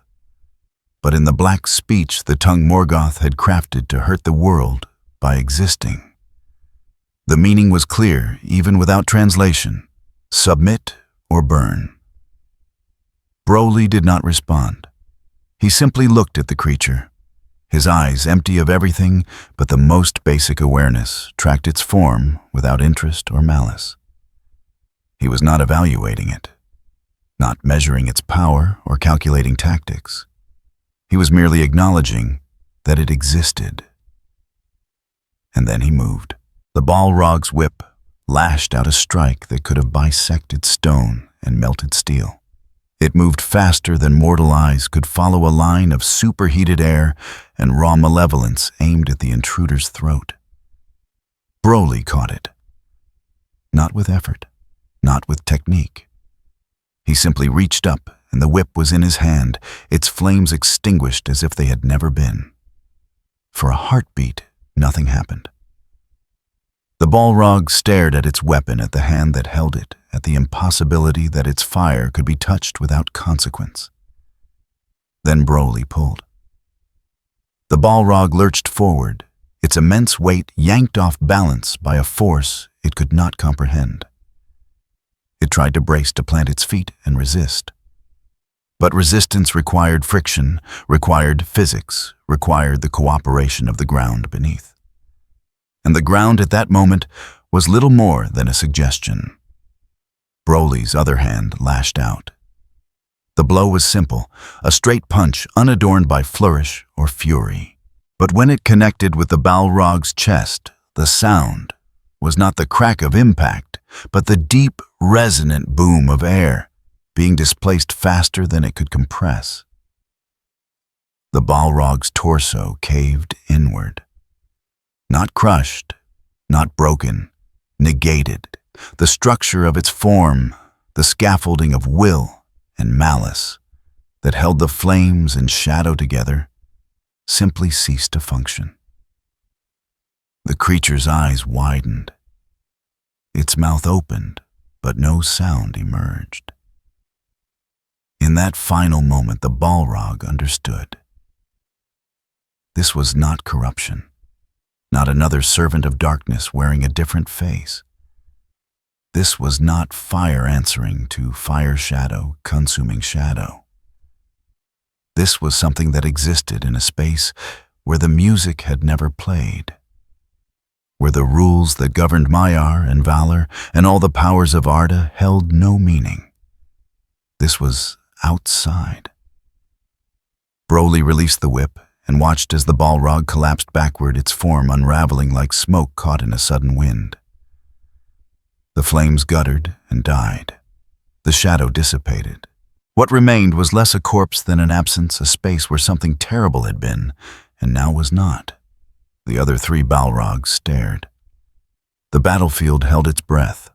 but in the black speech the tongue Morgoth had crafted to hurt the world by existing. The meaning was clear, even without translation: submit or burn. Broly did not respond. He simply looked at the creature. His eyes, empty of everything but the most basic awareness, tracked its form without interest or malice. He was not evaluating it, not measuring its power or calculating tactics. He was merely acknowledging that it existed. And then he moved. The Balrog's whip lashed out a strike that could have bisected stone and melted steel. It moved faster than mortal eyes could follow a line of superheated air and raw malevolence aimed at the intruder's throat. Broly caught it. Not with effort, not with technique. He simply reached up, and the whip was in his hand, its flames extinguished as if they had never been. For a heartbeat, nothing happened. The Balrog stared at its weapon, at the hand that held it, at the impossibility that its fire could be touched without consequence. Then Broly pulled. The Balrog lurched forward, its immense weight yanked off balance by a force it could not comprehend. It tried to brace to plant its feet and resist. But resistance required friction, required physics, required the cooperation of the ground beneath. And the ground at that moment was little more than a suggestion. Broly's other hand lashed out. The blow was simple, a straight punch unadorned by flourish or fury. But when it connected with the Balrog's chest, the sound was not the crack of impact, but the deep, resonant boom of air being displaced faster than it could compress. The Balrog's torso caved inward. Not crushed, not broken, negated. The structure of its form, the scaffolding of will and malice that held the flames and shadow together, simply ceased to function. The creature's eyes widened. Its mouth opened, but no sound emerged. In that final moment, the Balrog understood. This was not corruption, not another servant of darkness wearing a different face. This was not fire answering to fire shadow, consuming shadow. This was something that existed in a space where the music had never played, where the rules that governed Maiar and Valor and all the powers of Arda held no meaning. This was outside. Broly released the whip and watched as the Balrog collapsed backward, its form unraveling like smoke caught in a sudden wind. The flames guttered and died. The shadow dissipated. What remained was less a corpse than an absence, a space where something terrible had been, and now was not. The other three Balrogs stared. The battlefield held its breath.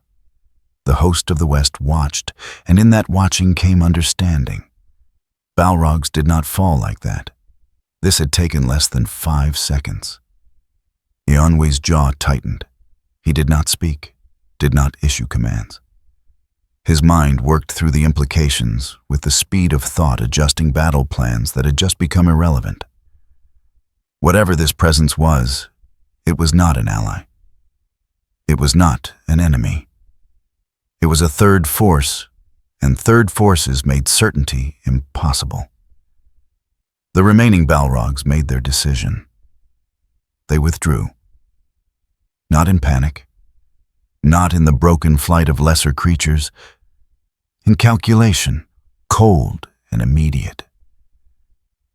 The host of the West watched, and in that watching came understanding. Balrogs did not fall like that. This had taken less than 5 seconds. Eonway's jaw tightened. He did not speak, did not issue commands. His mind worked through the implications with the speed of thought, adjusting battle plans that had just become irrelevant. Whatever this presence was, it was not an ally. It was not an enemy. It was a third force, and third forces made certainty impossible. The remaining Balrogs made their decision. They withdrew. Not in panic, not in the broken flight of lesser creatures, in calculation, cold and immediate.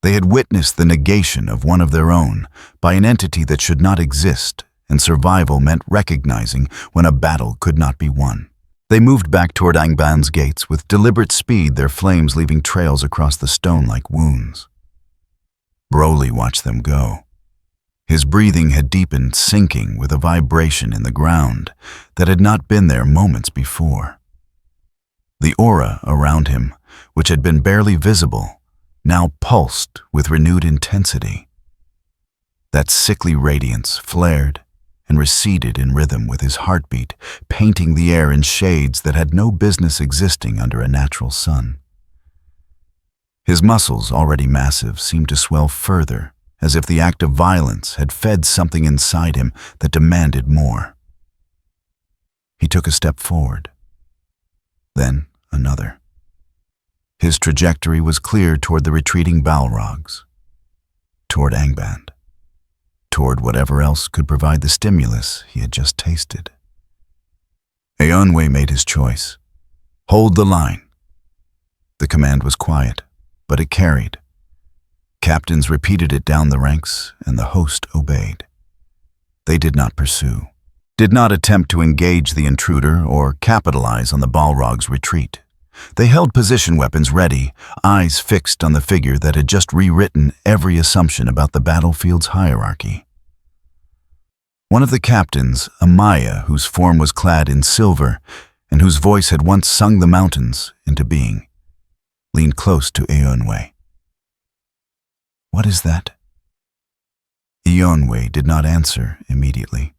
They had witnessed the negation of one of their own by an entity that should not exist, and survival meant recognizing when a battle could not be won. They moved back toward Angban's gates with deliberate speed, their flames leaving trails across the stone like wounds. Broly watched them go. His breathing had deepened, sinking with a vibration in the ground that had not been there moments before. The aura around him, which had been barely visible, now pulsed with renewed intensity. That sickly radiance flared and receded in rhythm with his heartbeat, painting the air in shades that had no business existing under a natural sun. His muscles, already massive, seemed to swell further, as if the act of violence had fed something inside him that demanded more. He took a step forward, then another. His trajectory was clear toward the retreating Balrogs, toward Angband, toward whatever else could provide the stimulus he had just tasted. Eonway made his choice. Hold the line. The command was quiet, but it carried. Captains repeated it down the ranks, and the host obeyed. They did not pursue, did not attempt to engage the intruder or capitalize on the Balrog's retreat. They held position weapons ready, eyes fixed on the figure that had just rewritten every assumption about the battlefield's hierarchy. One of the captains, a Maya whose form was clad in silver, and whose voice had once sung the mountains into being, leaned close to Eonwë. "What is that?" Eonwë did not answer immediately.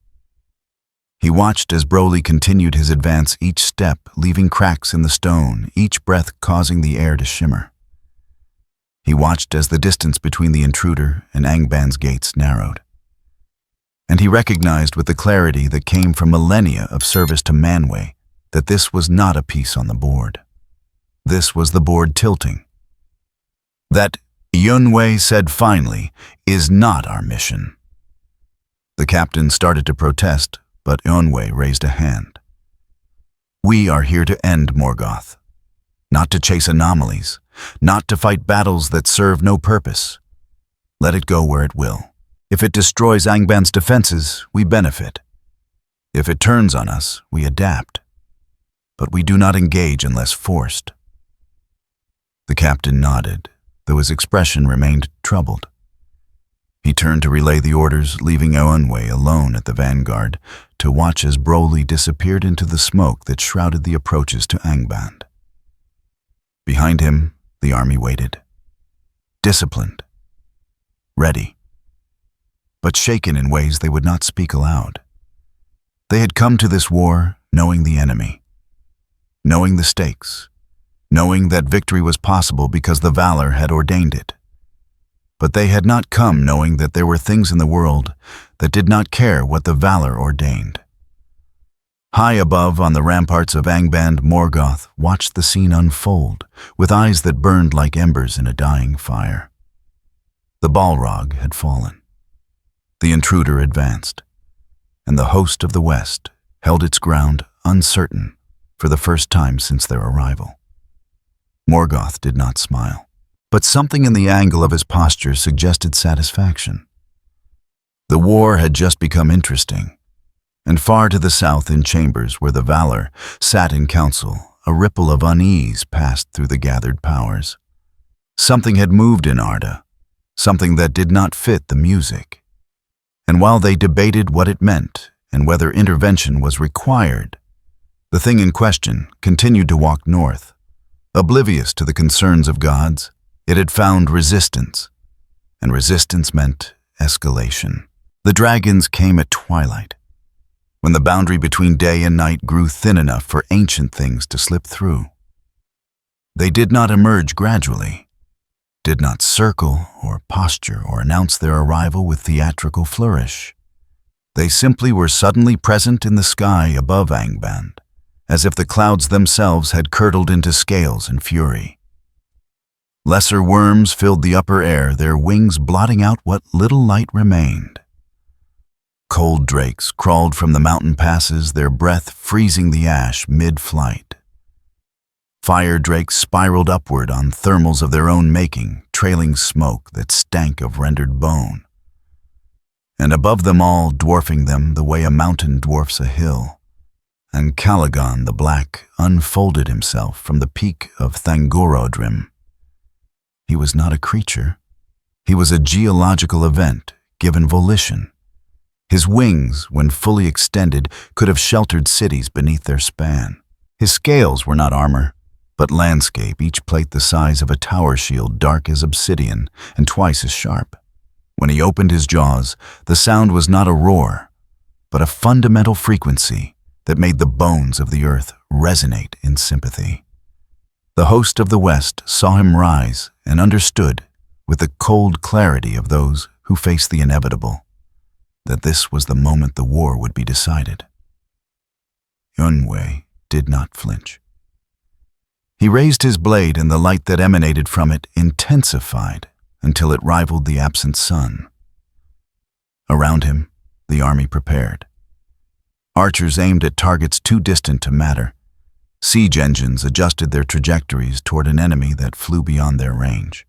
He watched as Broly continued his advance, each step leaving cracks in the stone, each breath causing the air to shimmer. He watched as the distance between the intruder and Angban's gates narrowed. And he recognized with the clarity that came from millennia of service to Manwë that this was not a piece on the board. This was the board tilting. That, Eonwë said finally, is not our mission. The captain started to protest, but Eonwë raised a hand. "We are here to end Morgoth, not to chase anomalies, not to fight battles that serve no purpose. Let it go where it will. If it destroys Angban's defenses, we benefit. If it turns on us, we adapt. But we do not engage unless forced." The captain nodded, though his expression remained troubled. He turned to relay the orders, leaving Eonwë alone at the vanguard to watch as Broly disappeared into the smoke that shrouded the approaches to Angban. Behind him, the army waited, disciplined, ready, but shaken in ways they would not speak aloud. They had come to this war knowing the enemy, knowing the stakes, knowing that victory was possible because the valor had ordained it. But they had not come knowing that there were things in the world that did not care what the valor ordained. High above on the ramparts of Angban, Morgoth watched the scene unfold with eyes that burned like embers in a dying fire. The Balrog had fallen. The intruder advanced, and the host of the West held its ground uncertain for the first time since their arrival. Morgoth did not smile, but something in the angle of his posture suggested satisfaction. The war had just become interesting, and far to the south in chambers where the Valor sat in council, a ripple of unease passed through the gathered powers. Something had moved in Arda, something that did not fit the music. And while they debated what it meant and whether intervention was required, the thing in question continued to walk north. Oblivious to the concerns of gods, it had found resistance, and resistance meant escalation. The dragons came at twilight, when the boundary between day and night grew thin enough for ancient things to slip through. They did not emerge gradually, did not circle or posture or announce their arrival with theatrical flourish. They simply were suddenly present in the sky above Angban, as if the clouds themselves had curdled into scales in fury. Lesser worms filled the upper air, their wings blotting out what little light remained. Cold drakes crawled from the mountain passes, their breath freezing the ash mid-flight. Fire drakes spiraled upward on thermals of their own making, trailing smoke that stank of rendered bone. And above them all, dwarfing them the way a mountain dwarfs a hill, and Caligon the Black unfolded himself from the peak of Thangorodrim. He was not a creature. He was a geological event given volition. His wings, when fully extended, could have sheltered cities beneath their span. His scales were not armor, but landscape, each plate the size of a tower shield, dark as obsidian and twice as sharp. When he opened his jaws, the sound was not a roar, but a fundamental frequency that made the bones of the earth resonate in sympathy. The host of the West saw him rise and understood, with the cold clarity of those who face the inevitable, that this was the moment the war would be decided. Eonwë did not flinch. He raised his blade, and the light that emanated from it intensified until it rivaled the absent sun. Around him, the army prepared. Archers aimed at targets too distant to matter. Siege engines adjusted their trajectories toward an enemy that flew beyond their range.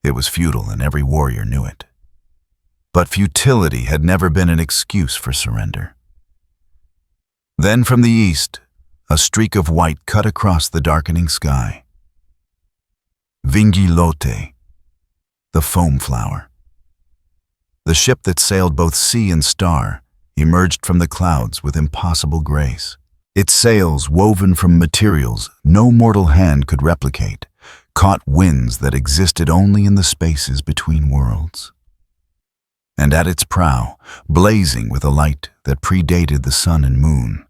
It was futile, and every warrior knew it. But futility had never been an excuse for surrender. Then from the east, a streak of white cut across the darkening sky. Vingilote, the foam flower. The ship that sailed both sea and star emerged from the clouds with impossible grace. Its sails, woven from materials no mortal hand could replicate, caught winds that existed only in the spaces between worlds. And at its prow, blazing with a light that predated the sun and moon,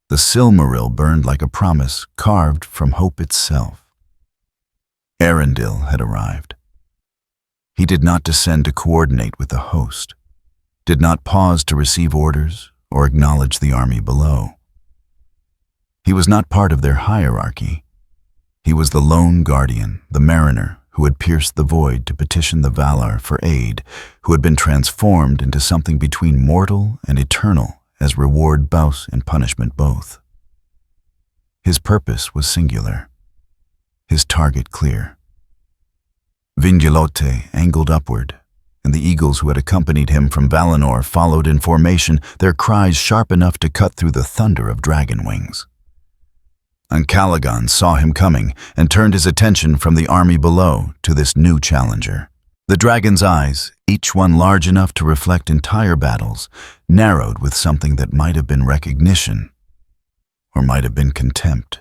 the Silmaril burned like a promise carved from hope itself. Arundel had arrived. He did not descend to coordinate with the host, did not pause to receive orders or acknowledge the army below. He was not part of their hierarchy. He was the lone guardian, the mariner who had pierced the void to petition the Valar for aid, who had been transformed into something between mortal and eternal as reward both and punishment both. His purpose was singular, his target clear. Vingelote angled upward, and the eagles who had accompanied him from Valinor followed in formation, their cries sharp enough to cut through the thunder of dragon wings. And Calagon saw him coming and turned his attention from the army below to this new challenger. The dragon's eyes, each one large enough to reflect entire battles, narrowed with something that might have been recognition or might have been contempt.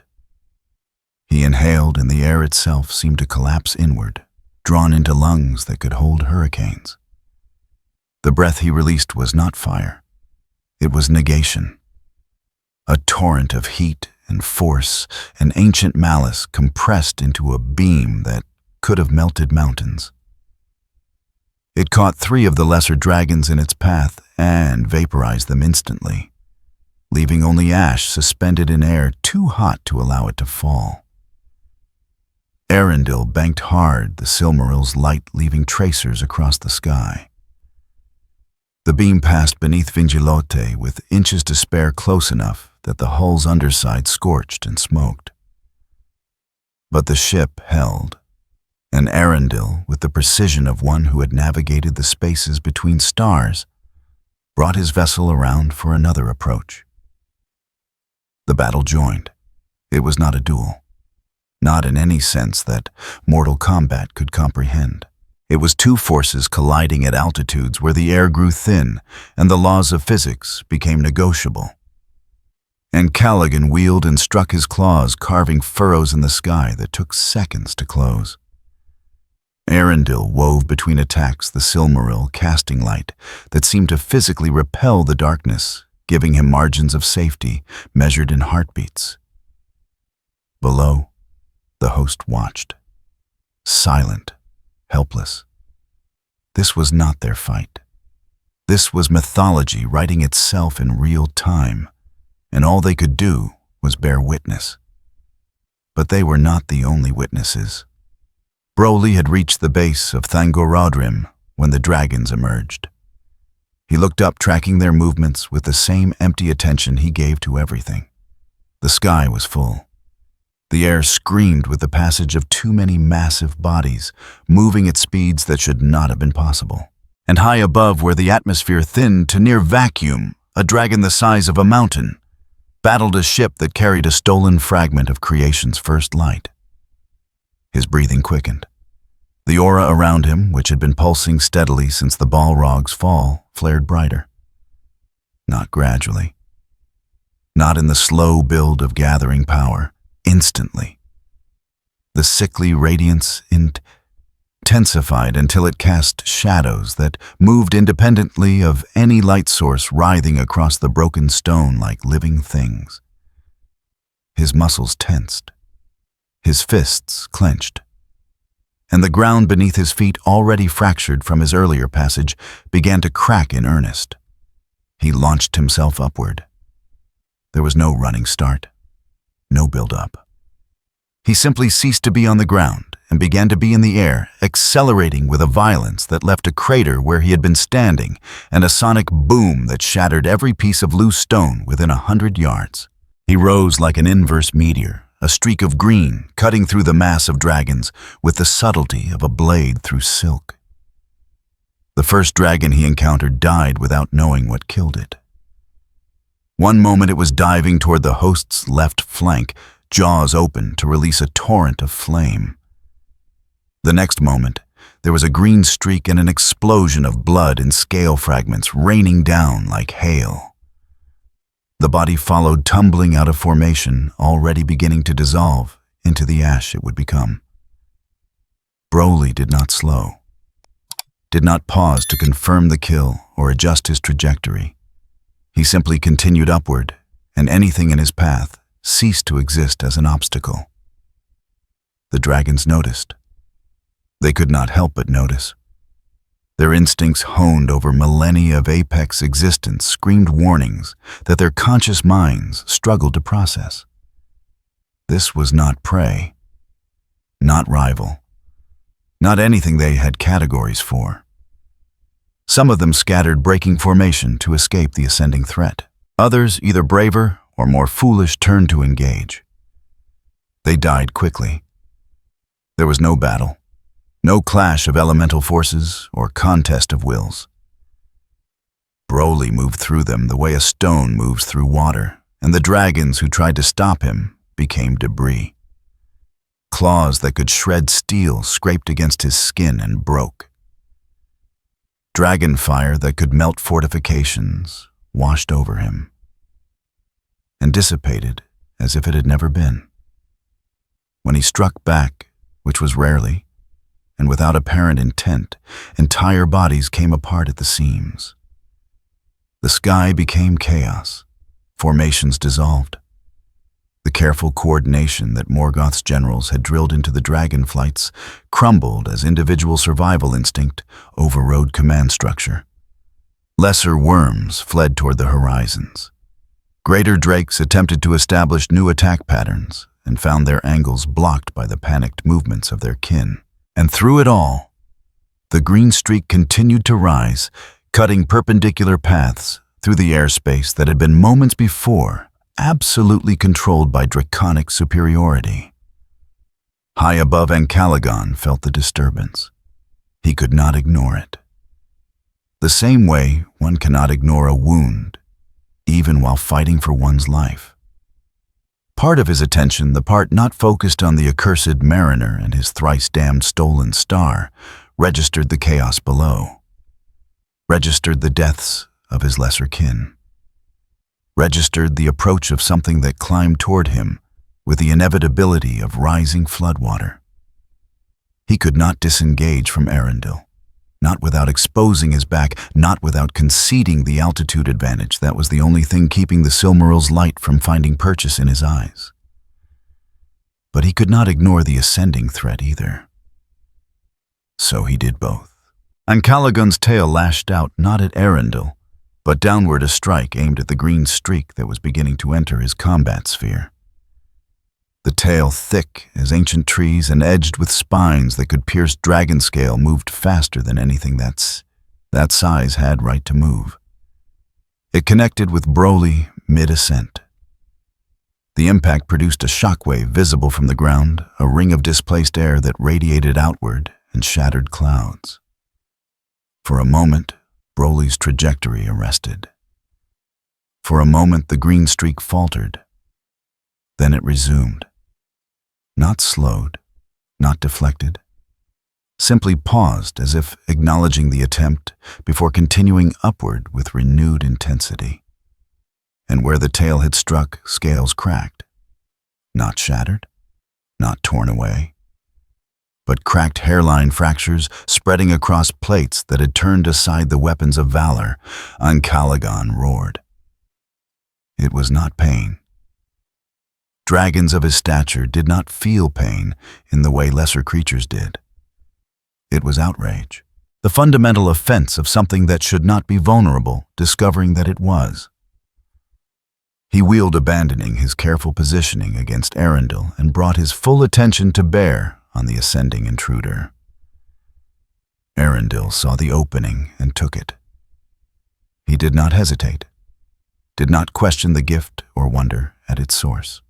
He inhaled, and the air itself seemed to collapse inward, drawn into lungs that could hold hurricanes. The breath he released was not fire. It was negation. A torrent of heat and force and ancient malice compressed into a beam that could have melted mountains. It caught 3 of the lesser dragons in its path and vaporized them instantly, leaving only ash suspended in air too hot to allow it to fall. Arundel banked hard, the Silmaril's light leaving tracers across the sky. The beam passed beneath Vingelote with inches to spare close enough that the hull's underside scorched and smoked. But the ship held, and Arundel, with the precision of one who had navigated the spaces between stars, brought his vessel around for another approach. The battle joined. It was not a duel, not in any sense that mortal combat could comprehend. It was 2 forces colliding at altitudes where the air grew thin and the laws of physics became negotiable. And Calagon wheeled and struck his claws, carving furrows in the sky that took seconds to close. Arundel wove between attacks the Silmaril casting light that seemed to physically repel the darkness, giving him margins of safety measured in heartbeats. Below, the host watched, silent, helpless. This was not their fight. This was mythology writing itself in real time, and all they could do was bear witness. But they were not the only witnesses. Broly had reached the base of Thangorodrim when the dragons emerged. He looked up, tracking their movements with the same empty attention he gave to everything. The sky was full. The air screamed with the passage of too many massive bodies, moving at speeds that should not have been possible. And high above, where the atmosphere thinned to near vacuum, a dragon the size of a mountain battled a ship that carried a stolen fragment of creation's first light. His breathing quickened. The aura around him, which had been pulsing steadily since the Balrogs' fall, flared brighter. Not gradually. Not in the slow build of gathering power. Instantly. The sickly radiance intensified until it cast shadows that moved independently of any light source, writhing across the broken stone like living things. His muscles tensed. His fists clenched. And the ground beneath his feet, already fractured from his earlier passage, began to crack in earnest. He launched himself upward. There was no running start. No build-up. He simply ceased to be on the ground and began to be in the air, accelerating with a violence that left a crater where he had been standing and a sonic boom that shattered every piece of loose stone within 100 yards. He rose like an inverse meteor, a streak of green cutting through the mass of dragons with the subtlety of a blade through silk. The first dragon he encountered died without knowing what killed it. One moment it was diving toward the host's left flank, jaws open to release a torrent of flame. The next moment, there was a green streak and an explosion of blood and scale fragments raining down like hail. The body followed, tumbling out of formation, already beginning to dissolve into the ash it would become. Broly did not slow, did not pause to confirm the kill or adjust his trajectory. He simply continued upward, and anything in his path ceased to exist as an obstacle. The dragons noticed. They could not help but notice. Their instincts, honed over millennia of apex existence, screamed warnings that their conscious minds struggled to process. This was not prey, not rival, not anything they had categories for. Some of them scattered, breaking formation to escape the ascending threat. Others, either braver or more foolish, turned to engage. They died quickly. There was no battle. No clash of elemental forces or contest of wills. Broly moved through them the way a stone moves through water, and the dragons who tried to stop him became debris. Claws that could shred steel scraped against his skin and broke. Dragon fire that could melt fortifications washed over him and dissipated as if it had never been. When he struck back, which was rarely, and without apparent intent, entire bodies came apart at the seams. The sky became chaos. Formations dissolved. The careful coordination that Morgoth's generals had drilled into the dragon flights crumbled as individual survival instinct overrode command structure. Lesser worms fled toward the horizons. Greater drakes attempted to establish new attack patterns and found their angles blocked by the panicked movements of their kin. And through it all, the green streak continued to rise, cutting perpendicular paths through the airspace that had been moments before absolutely controlled by draconic superiority. High above, Ancalagon felt the disturbance. He could not ignore it. The same way one cannot ignore a wound, even while fighting for one's life. Part of his attention, the part not focused on the accursed mariner and his thrice-damned stolen star, registered the chaos below, registered the deaths of his lesser kin, registered the approach of something that climbed toward him with the inevitability of rising floodwater. He could not disengage from Arundel, not without exposing his back, not without conceding the altitude advantage that was the only thing keeping the Silmarill's light from finding purchase in his eyes. But he could not ignore the ascending threat either. So he did both. Ancalagon's tail lashed out not at Arundel, but downward, a strike aimed at the green streak that was beginning to enter his combat sphere. The tail, thick as ancient trees and edged with spines that could pierce dragon scale, moved faster than anything that size had right to move. It connected with Broly mid-ascent. The impact produced a shockwave visible from the ground, a ring of displaced air that radiated outward and shattered clouds. For a moment, Broly's trajectory arrested. For a moment, the green streak faltered. Then it resumed. Not slowed, not deflected. Simply paused as if acknowledging the attempt before continuing upward with renewed intensity. And where the tail had struck, scales cracked. Not shattered, not torn away, but cracked hairline fractures spreading across plates that had turned aside the weapons of valor. Ancalagon roared. It was not pain. Dragons of his stature did not feel pain in the way lesser creatures did. It was outrage, the fundamental offense of something that should not be vulnerable, discovering that it was. He wheeled, abandoning his careful positioning against Arundel, and brought his full attention to bear on the ascending intruder. Arundel saw the opening and took it. He did not hesitate, did not question the gift or wonder at its source.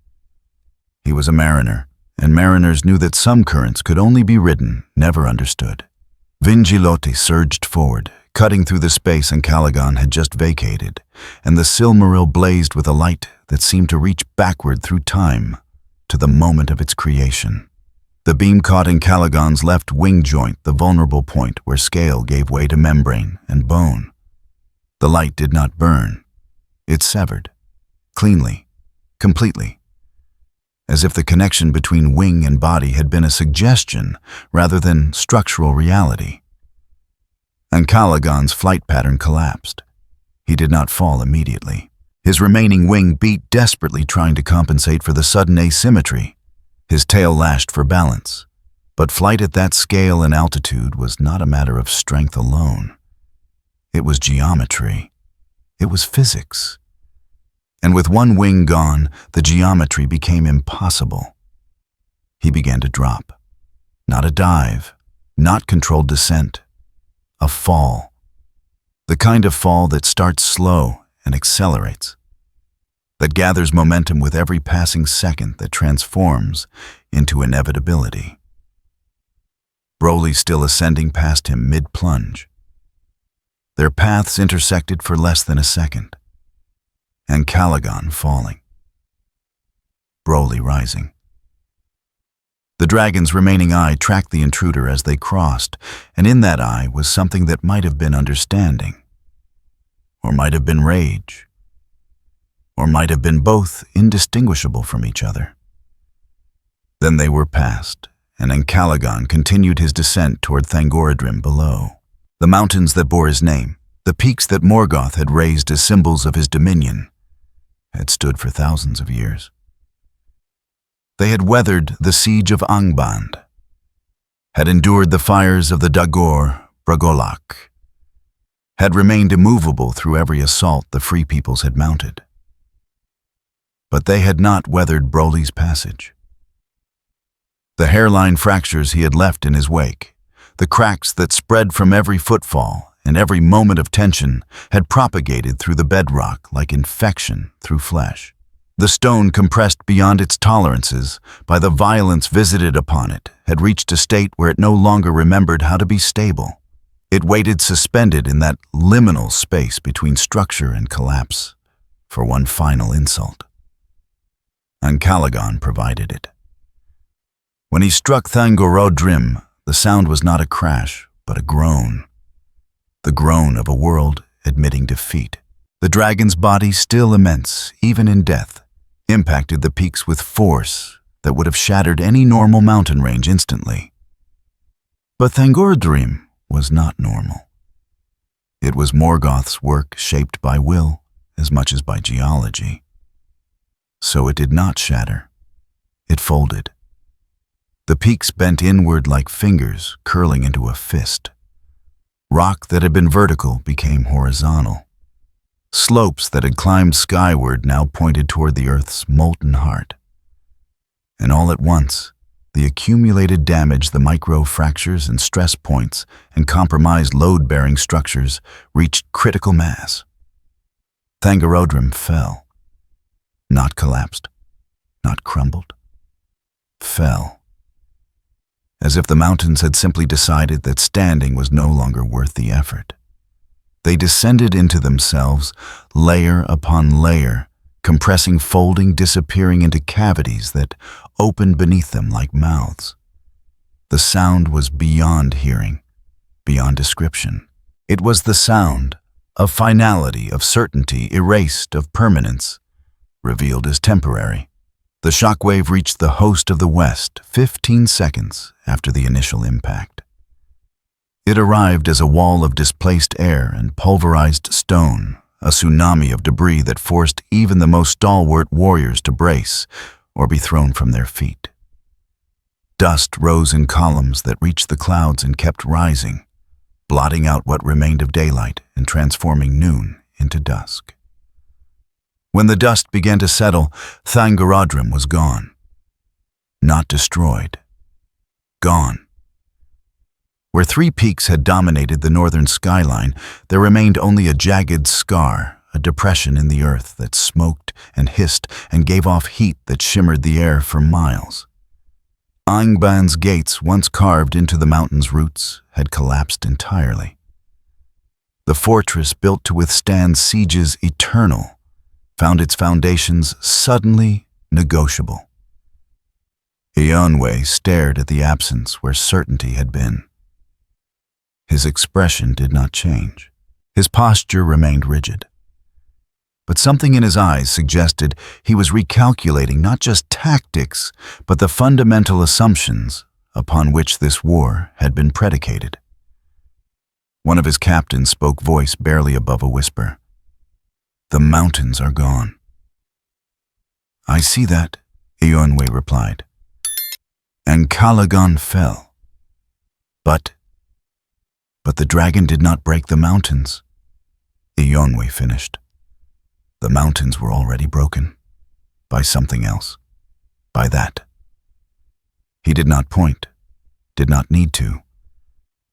He was a mariner, and mariners knew that some currents could only be ridden, never understood. Vingilotti surged forward, cutting through the space Ancalagon had just vacated, and the Silmaril blazed with a light that seemed to reach backward through time to the moment of its creation. The beam caught Ancalagon's left wing joint, the vulnerable point where scale gave way to membrane and bone. The light did not burn. It severed, cleanly, completely, as if the connection between wing and body had been a suggestion rather than structural reality. And Calagon's flight pattern collapsed. He did not fall immediately. His remaining wing beat desperately, trying to compensate for the sudden asymmetry. His tail lashed for balance. But flight at that scale and altitude was not a matter of strength alone. It was geometry. It was physics. And with one wing gone, the geometry became impossible. He began to drop. Not a dive, not controlled descent. A fall. The kind of fall that starts slow and accelerates. That gathers momentum with every passing second that transforms into inevitability. Broly still ascending past him mid-plunge. Their paths intersected for less than a second. And Calagon falling. Broly rising. The dragon's remaining eye tracked the intruder as they crossed, and in that eye was something that might have been understanding, or might have been rage, or might have been both, indistinguishable from each other. Then they were past, and Calagon continued his descent toward Thangorodrim below. The mountains that bore his name, the peaks that Morgoth had raised as symbols of his dominion, had stood for thousands of years. They had weathered the siege of Angband, had endured the fires of the Dagor Bragolak, had remained immovable through every assault the Free Peoples had mounted. But they had not weathered Broly's passage. The hairline fractures he had left in his wake, the cracks that spread from every footfall and every moment of tension, had propagated through the bedrock like infection through flesh. The stone, compressed beyond its tolerances by the violence visited upon it, had reached a state where it no longer remembered how to be stable. It waited suspended in that liminal space between structure and collapse for one final insult. And Calagon provided it. When he struck Thangorodrim, the sound was not a crash, but a groan. The groan of a world admitting defeat. The dragon's body, still immense, even in death, impacted the peaks with force that would have shattered any normal mountain range instantly. But Thangorodrim was not normal. It was Morgoth's work, shaped by will as much as by geology. So it did not shatter. It folded. The peaks bent inward like fingers curling into a fist. Rock that had been vertical became horizontal. Slopes that had climbed skyward now pointed toward the Earth's molten heart. And all at once, the accumulated damage, the micro-fractures and stress points and compromised load-bearing structures reached critical mass. Thangorodrim fell. Not collapsed, not crumbled. Fell. As if the mountains had simply decided that standing was no longer worth the effort. They descended into themselves, layer upon layer, compressing, folding, disappearing into cavities that opened beneath them like mouths. The sound was beyond hearing, beyond description. It was the sound of finality, of certainty, erased, of permanence, revealed as temporary. The shockwave reached the host of the West 15 seconds after the initial impact. It arrived as a wall of displaced air and pulverized stone, a tsunami of debris that forced even the most stalwart warriors to brace or be thrown from their feet. Dust rose in columns that reached the clouds and kept rising, blotting out what remained of daylight and transforming noon into dusk. When the dust began to settle, Thangorodrim was gone. Not destroyed. Gone. Where three peaks had dominated the northern skyline, there remained only a jagged scar, a depression in the earth that smoked and hissed and gave off heat that shimmered the air for miles. Angband's gates, once carved into the mountain's roots, had collapsed entirely. The fortress, built to withstand sieges eternal, found its foundations suddenly negotiable. Eonwë stared at the absence where certainty had been. His expression did not change. His posture remained rigid. but something in his eyes suggested he was recalculating not just tactics, but the fundamental assumptions upon which this war had been predicated. One of his captains spoke, voice barely above a whisper. "The mountains are gone." "I see that," Eowyn replied. "And Calagon fell. But the dragon did not break the mountains," Eowyn finished. "The mountains were already broken. By something else. By that." He did not point, did not need to.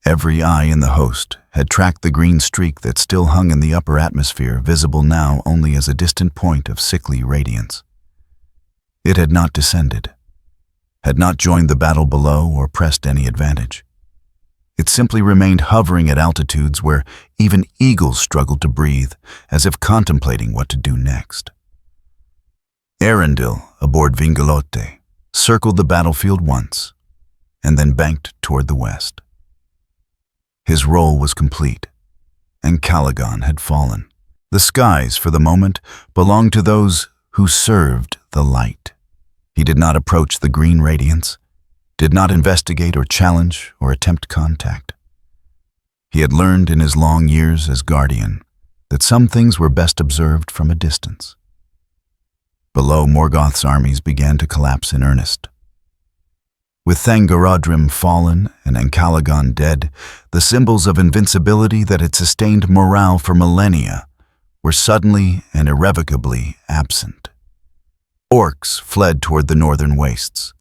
Every eye in the host had tracked the green streak that still hung in the upper atmosphere, visible now only as a distant point of sickly radiance. It had not descended, had not joined the battle below or pressed any advantage. It simply remained hovering at altitudes where even eagles struggled to breathe, as if contemplating what to do next. Arundel, aboard Vingalote, circled the battlefield once, and then banked toward the west. His role was complete, and Calagon had fallen. The skies, for the moment, belonged to those who served the light. He did not approach the green radiance, did not investigate or challenge or attempt contact. He had learned in his long years as guardian that some things were best observed from a distance. Below, Morgoth's armies began to collapse in earnest. With Thangorodrim fallen and Calagon dead, the symbols of invincibility that had sustained morale for millennia were suddenly and irrevocably absent. Orcs fled toward the northern wastes.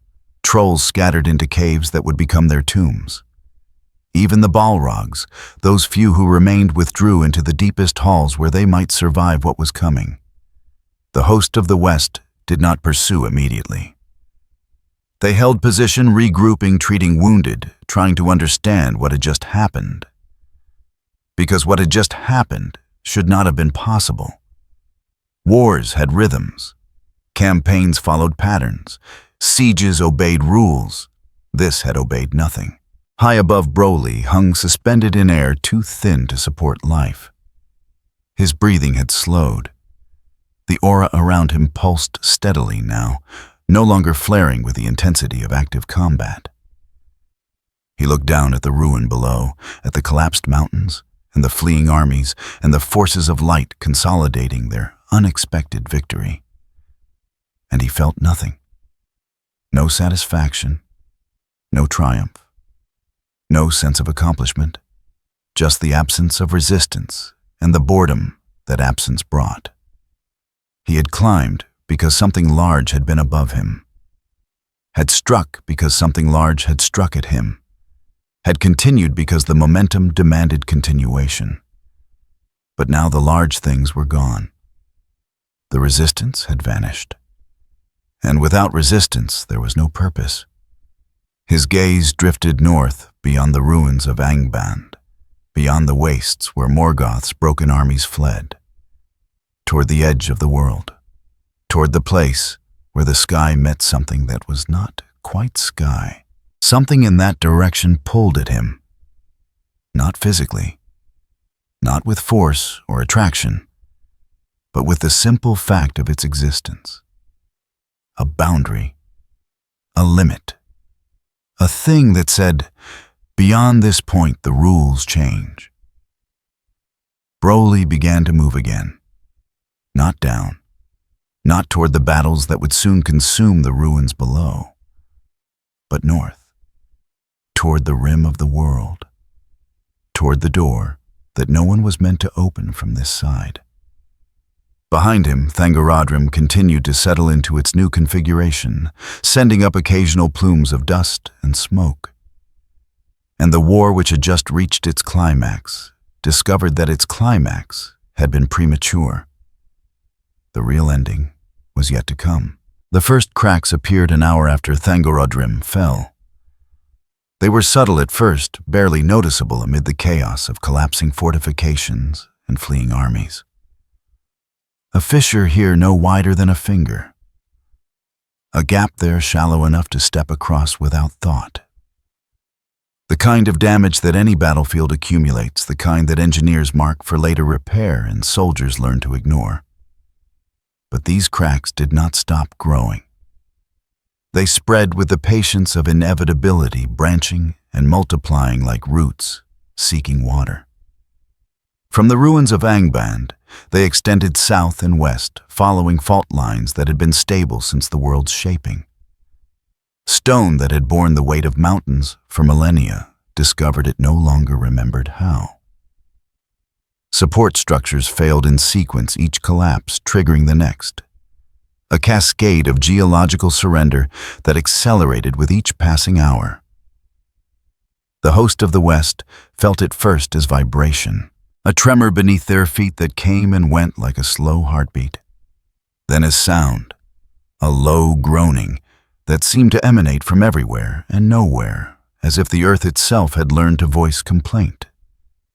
Trolls scattered into caves that would become their tombs. Even the Balrogs, those few who remained, withdrew into the deepest halls where they might survive what was coming. The host of the West did not pursue immediately. They held position, regrouping, treating wounded, trying to understand what had just happened. Because what had just happened should not have been possible. Wars had rhythms. Campaigns followed patterns. Sieges obeyed rules. This had obeyed nothing. High above Broly hung suspended in air, too thin to support life. His breathing had slowed. The aura around him pulsed steadily now, no longer flaring with the intensity of active combat. He looked down at the ruin below, at the collapsed mountains, and the fleeing armies, and the forces of light consolidating their unexpected victory. And he felt nothing. No satisfaction, no triumph, no sense of accomplishment, just the absence of resistance and the boredom that absence brought. He had climbed because something large had been above him, had struck because something large had struck at him, had continued because the momentum demanded continuation. But now the large things were gone. The resistance had vanished. And without resistance, there was no purpose. His gaze drifted north beyond the ruins of Angband, beyond the wastes where Morgoth's broken armies fled, toward the edge of the world, toward the place where the sky met something that was not quite sky. Something in that direction pulled at him. Not physically, not with force or attraction, but with the simple fact of its existence. A boundary, a limit, a thing that said, beyond this point the rules change. Broly began to move again, not down, not toward the battles that would soon consume the ruins below, but north, toward the rim of the world, toward the door that no one was meant to open from this side. Behind him, Thangorodrim continued to settle into its new configuration, sending up occasional plumes of dust and smoke. And the war, which had just reached its climax, discovered that its climax had been premature. The real ending was yet to come. The first cracks appeared an hour after Thangorodrim fell. They were subtle at first, barely noticeable amid the chaos of collapsing fortifications and fleeing armies. A fissure here no wider than a finger. A gap there shallow enough to step across without thought. The kind of damage that any battlefield accumulates, the kind that engineers mark for later repair and soldiers learn to ignore. But these cracks did not stop growing. They spread with the patience of inevitability, branching and multiplying like roots, seeking water. From the ruins of Angband, they extended south and west, following fault lines that had been stable since the world's shaping. Stone that had borne the weight of mountains for millennia discovered it no longer remembered how. Support structures failed in sequence, each collapse triggering the next. A cascade of geological surrender that accelerated with each passing hour. The host of the West felt it first as vibration, a tremor beneath their feet that came and went like a slow heartbeat. Then as sound, a low groaning that seemed to emanate from everywhere and nowhere, as if the earth itself had learned to voice complaint.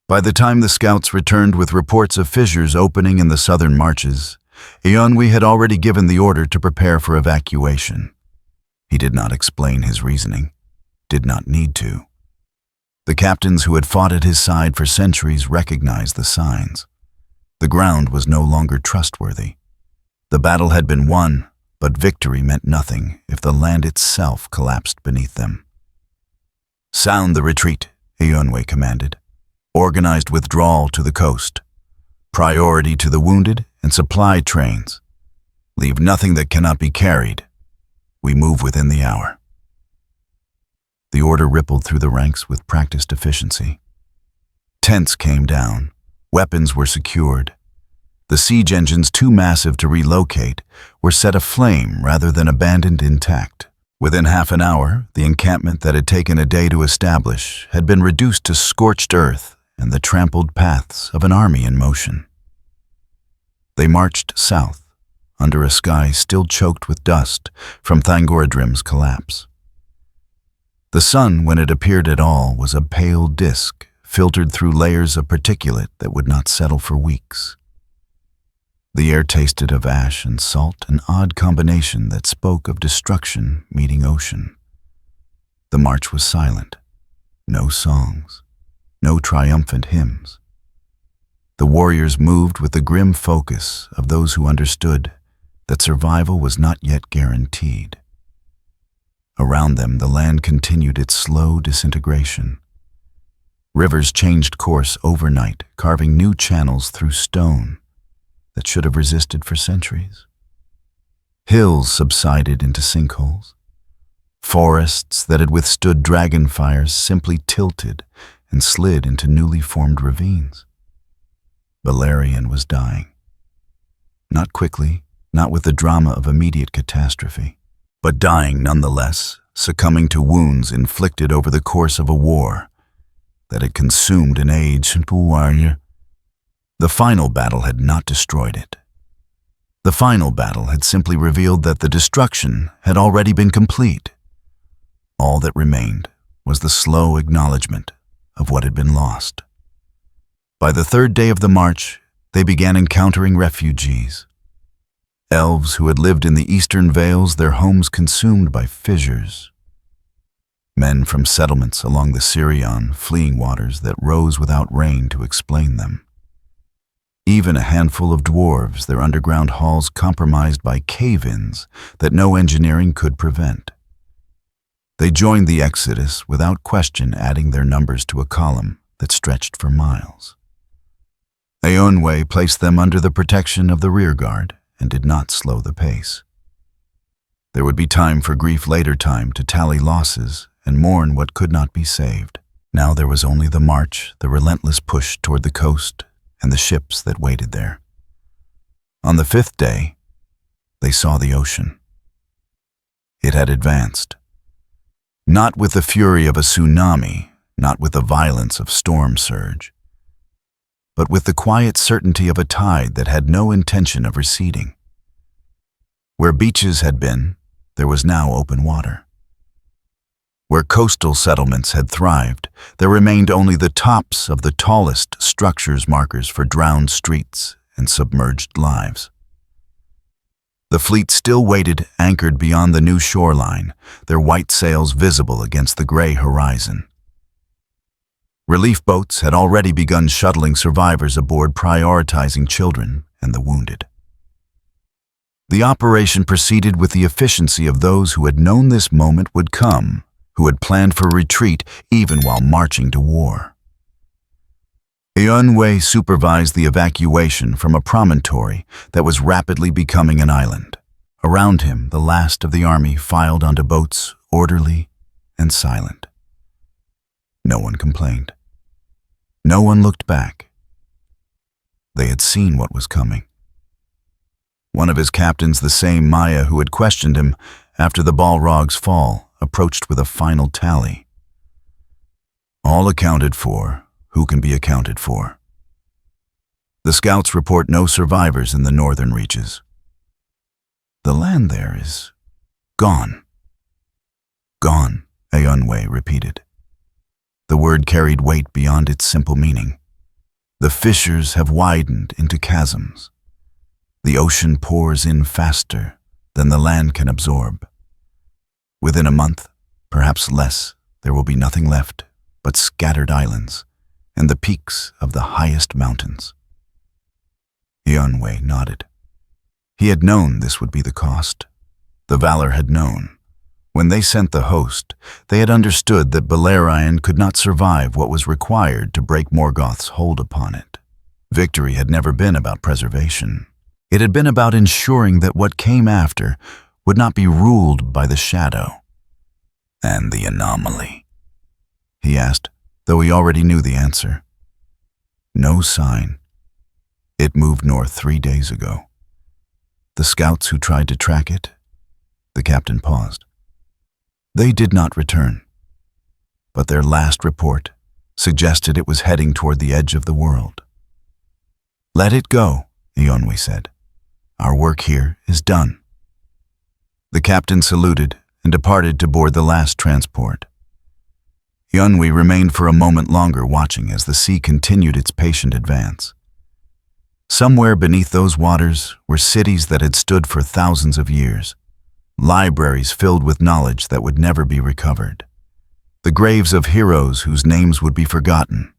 By the time the scouts returned with reports of fissures opening in the southern marches, Eonwe had already given the order to prepare for evacuation. He did not explain his reasoning, did not need to. The captains who had fought at his side for centuries recognized the signs. The ground was no longer trustworthy. The battle had been won, but victory meant nothing if the land itself collapsed beneath them. "Sound the retreat," Eonwe commanded. "Organized withdrawal to the coast. Priority to the wounded and supply trains. Leave nothing that cannot be carried. We move within the hour." The order rippled through the ranks with practiced efficiency. Tents came down. Weapons were secured. The siege engines, too massive to relocate, were set aflame rather than abandoned intact. Within half an hour, the encampment that had taken a day to establish had been reduced to scorched earth and the trampled paths of an army in motion. They marched south, under a sky still choked with dust from Thangorodrim's collapse. The sun, when it appeared at all, was a pale disk filtered through layers of particulate that would not settle for weeks. The air tasted of ash and salt, an odd combination that spoke of destruction meeting ocean. The march was silent. No songs, no triumphant hymns. The warriors moved with the grim focus of those who understood that survival was not yet guaranteed. Around them, the land continued its slow disintegration. Rivers changed course overnight, carving new channels through stone that should have resisted for centuries. Hills subsided into sinkholes. Forests that had withstood dragon fires simply tilted and slid into newly formed ravines. Belerian was dying. Not quickly, not with the drama of immediate catastrophe, but dying nonetheless, succumbing to wounds inflicted over the course of a war that had consumed an age. The final battle had not destroyed it. The final battle had simply revealed that the destruction had already been complete. All that remained was the slow acknowledgement of what had been lost. By the third day of the march, they began encountering refugees. Elves who had lived in the eastern vales, their homes consumed by fissures. Men from settlements along the Sirion, fleeing waters that rose without rain to explain them. Even a handful of dwarves, their underground halls compromised by cave-ins that no engineering could prevent. They joined the exodus without question, adding their numbers to a column that stretched for miles. Eonwe placed them under the protection of the rearguard and did not slow the pace. There would be time for grief later, time to tally losses and mourn what could not be saved. Now there was only the march, the relentless push toward the coast, and the ships that waited there. On the fifth day, they saw the ocean. It had advanced. Not with the fury of a tsunami, not with the violence of storm surge, but with the quiet certainty of a tide that had no intention of receding. Where beaches had been, there was now open water. Where coastal settlements had thrived, there remained only the tops of the tallest structures, markers for drowned streets and submerged lives. The fleet still waited, anchored beyond the new shoreline, their white sails visible against the gray horizon. Relief boats had already begun shuttling survivors aboard, prioritizing children and the wounded. The operation proceeded with the efficiency of those who had known this moment would come, who had planned for retreat even while marching to war. Eunwei supervised the evacuation from a promontory that was rapidly becoming an island. Around him, the last of the army filed onto boats, orderly and silent. No one complained. No one looked back. They had seen what was coming. One of his captains, the same Maya who had questioned him after the Balrogs' fall, approached with a final tally. All accounted for, who can be accounted for. The scouts report no survivors in the northern reaches. The land there is gone. Gone, Eunwei repeated. The word carried weight beyond its simple meaning. The fissures have widened into chasms. The ocean pours in faster than the land can absorb. Within a month, perhaps less, there will be nothing left but scattered islands and the peaks of the highest mountains. Eunwei nodded. He had known this would be the cost. The Valor had known. When they sent the host, they had understood that Belerian could not survive what was required to break Morgoth's hold upon it. Victory had never been about preservation. It had been about ensuring that what came after would not be ruled by the shadow. And the anomaly? He asked, though he already knew the answer. No sign. It moved north 3 days ago. The scouts who tried to track it, the captain paused. They did not return, but their last report suggested it was heading toward the edge of the world. Let it go, Eunwei said. Our work here is done. The captain saluted and departed to board the last transport. Eunwei remained for a moment longer, watching as the sea continued its patient advance. Somewhere beneath those waters were cities that had stood for thousands of years, libraries filled with knowledge that would never be recovered, the graves of heroes whose names would be forgotten,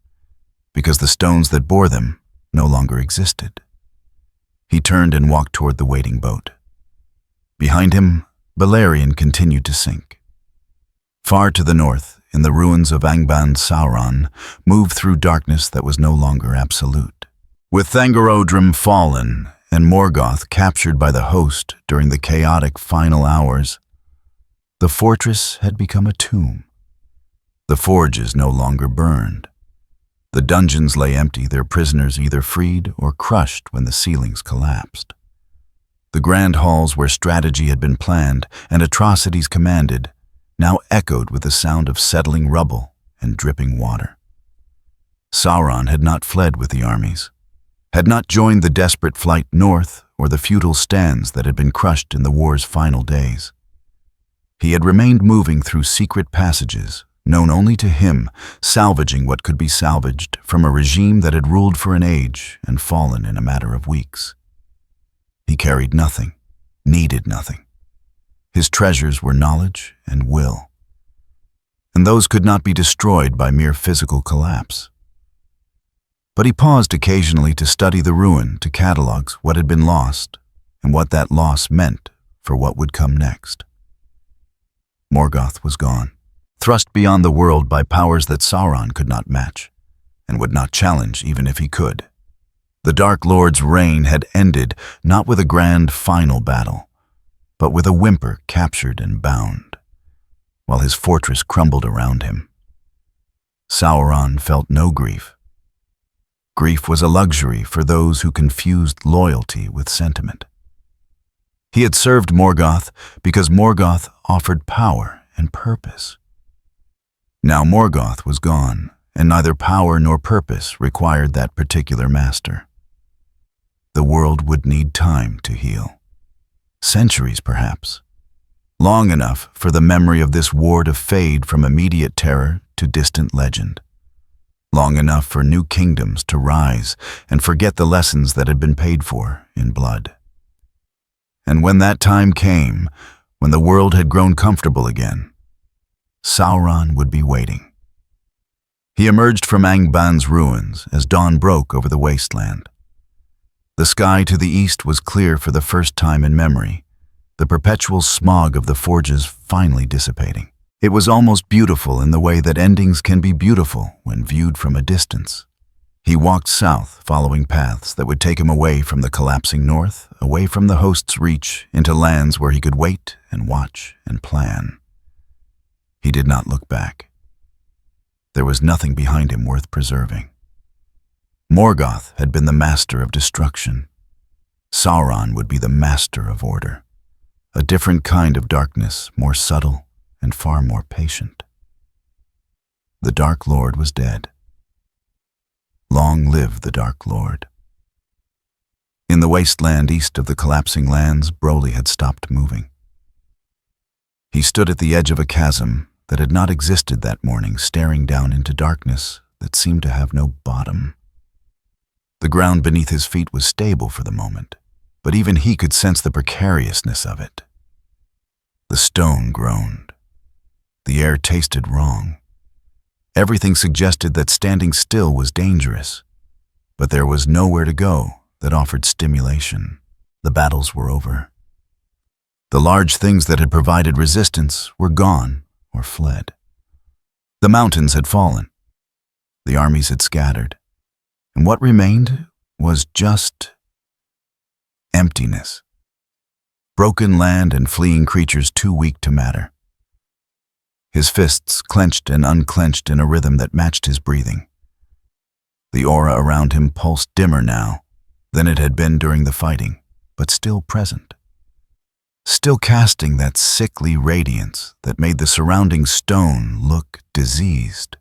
because the stones that bore them no longer existed. He turned and walked toward the waiting boat. Behind him, Belerian continued to sink. Far to the north, in the ruins of Angband, Sauron moved through darkness that was no longer absolute. With Thangorodrim fallen and Morgoth captured by the host during the chaotic final hours, the fortress had become a tomb. The forges no longer burned. The dungeons lay empty, their prisoners either freed or crushed when the ceilings collapsed. The grand halls where strategy had been planned and atrocities commanded now echoed with the sound of settling rubble and dripping water. Sauron had not fled with the armies, had not joined the desperate flight north or the futile stands that had been crushed in the war's final days. He had remained moving through secret passages, known only to him, salvaging what could be salvaged from a regime that had ruled for an age and fallen in a matter of weeks. He carried nothing, needed nothing. His treasures were knowledge and will, and those could not be destroyed by mere physical collapse. But he paused occasionally to study the ruin, to catalogue what had been lost and what that loss meant for what would come next. Morgoth was gone, thrust beyond the world by powers that Sauron could not match and would not challenge even if he could. The Dark Lord's reign had ended not with a grand final battle, but with a whimper captured and bound, while his fortress crumbled around him. Sauron felt no grief. Grief was a luxury for those who confused loyalty with sentiment. He had served Morgoth because Morgoth offered power and purpose. Now Morgoth was gone, and neither power nor purpose required that particular master. The world would need time to heal. Centuries, perhaps. Long enough for the memory of this war to fade from immediate terror to distant legend. Long enough for new kingdoms to rise and forget the lessons that had been paid for in blood. And when that time came, when the world had grown comfortable again, Sauron would be waiting. He emerged from Angband's ruins as dawn broke over the wasteland. The sky to the east was clear for the first time in memory, the perpetual smog of the forges finally dissipating. It was almost beautiful in the way that endings can be beautiful when viewed from a distance. He walked south, following paths that would take him away from the collapsing north, away from the host's reach, into lands where he could wait and watch and plan. He did not look back. There was nothing behind him worth preserving. Morgoth had been the master of destruction. Sauron would be the master of order. A different kind of darkness, more subtle and far more patient. The Dark Lord was dead. Long live the Dark Lord. In the wasteland east of the collapsing lands, Broly had stopped moving. He stood at the edge of a chasm that had not existed that morning, staring down into darkness that seemed to have no bottom. The ground beneath his feet was stable for the moment, but even he could sense the precariousness of it. The stone groaned. The air tasted wrong. Everything suggested that standing still was dangerous, but there was nowhere to go that offered stimulation. The battles were over. The large things that had provided resistance were gone or fled. The mountains had fallen. The armies had scattered. And what remained was just emptiness. Broken land and fleeing creatures too weak to matter. His fists clenched and unclenched in a rhythm that matched his breathing. The aura around him pulsed dimmer now than it had been during the fighting, but still present. Still casting that sickly radiance that made the surrounding stone look diseased.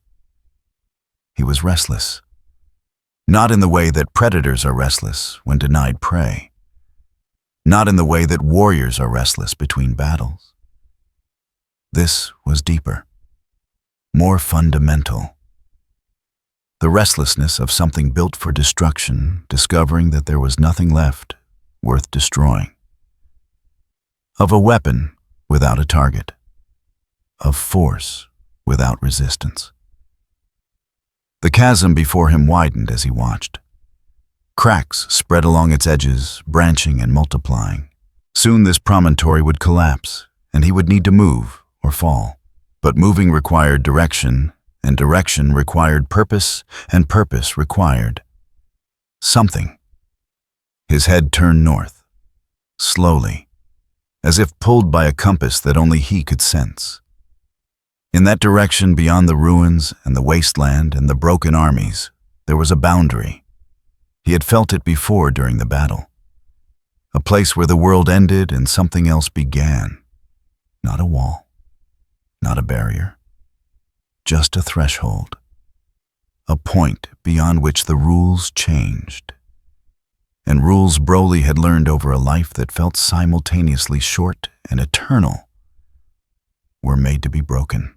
He was restless. Not in the way that predators are restless when denied prey. Not in the way that warriors are restless between battles. This was deeper, more fundamental. The restlessness of something built for destruction, discovering that there was nothing left worth destroying. Of a weapon without a target. Of force without resistance. The chasm before him widened as he watched. Cracks spread along its edges, branching and multiplying. Soon this promontory would collapse, and he would need to move or fall. But moving required direction, and direction required purpose, and purpose required something. His head turned north, slowly, as if pulled by a compass that only he could sense. In that direction, beyond the ruins and the wasteland and the broken armies, there was a boundary. He had felt it before during the battle. A place where the world ended and something else began. Not a wall, not a barrier, just a threshold. A point beyond which the rules changed. And rules Broly had learned over a life that felt simultaneously short and eternal were made to be broken.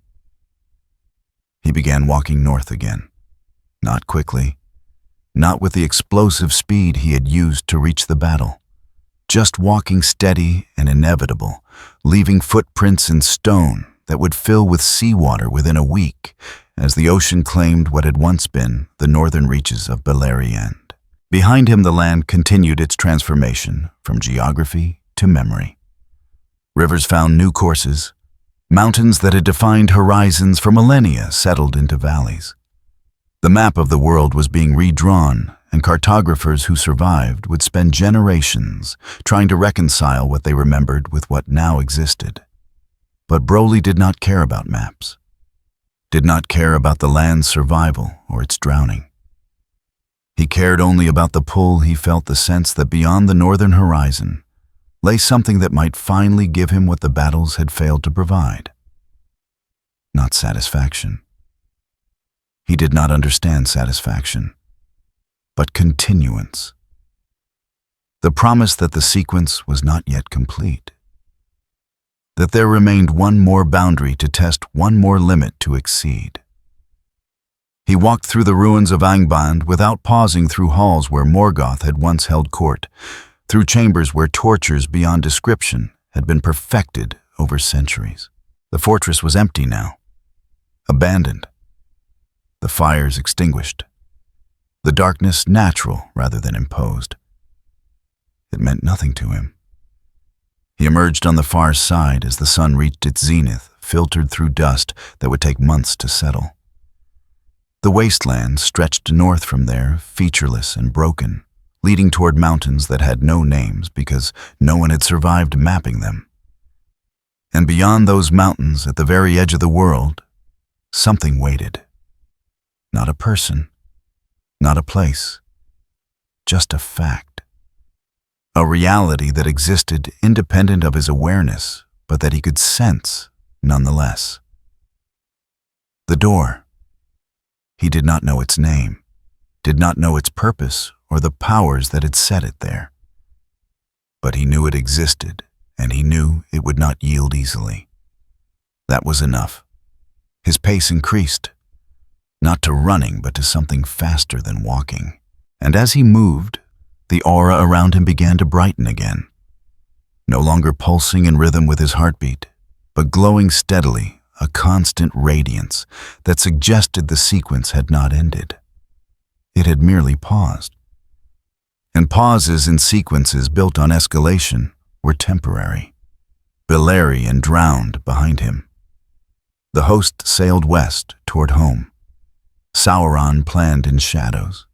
He began walking north again, not quickly, not with the explosive speed he had used to reach the battle, just walking steady and inevitable, leaving footprints in stone that would fill with seawater within a week as the ocean claimed what had once been the northern reaches of Belerian. Behind him, the land continued its transformation from geography to memory. Rivers found new courses. Mountains that had defined horizons for millennia settled into valleys. The map of the world was being redrawn, and cartographers who survived would spend generations trying to reconcile what they remembered with what now existed. But Broly did not care about maps, did not care about the land's survival or its drowning. He cared only about the pull he felt, the sense that beyond the northern horizon lay something that might finally give him what the battles had failed to provide. Not satisfaction. He did not understand satisfaction, but continuance. The promise that the sequence was not yet complete. That there remained one more boundary to test, one more limit to exceed. He walked through the ruins of Angband without pausing, through halls where Morgoth had once held court, through chambers where tortures beyond description had been perfected over centuries. The fortress was empty now, abandoned, the fires extinguished, the darkness natural rather than imposed. It meant nothing to him. He emerged on the far side as the sun reached its zenith, filtered through dust that would take months to settle. The wasteland stretched north from there, featureless and broken, leading toward mountains that had no names because no one had survived mapping them. And beyond those mountains, at the very edge of the world, something waited. Not a person, not a place, just a fact. A reality that existed independent of his awareness, but that he could sense nonetheless. The door. He did not know its name, did not know its purpose or the powers that had set it there. But he knew it existed, and he knew it would not yield easily. That was enough. His pace increased, not to running, but to something faster than walking. And as he moved, the aura around him began to brighten again, no longer pulsing in rhythm with his heartbeat, but glowing steadily, a constant radiance that suggested the sequence had not ended. It had merely paused. And pauses in sequences built on escalation were temporary. Belerian drowned behind him. The host sailed west toward home. Sauron planned in shadows,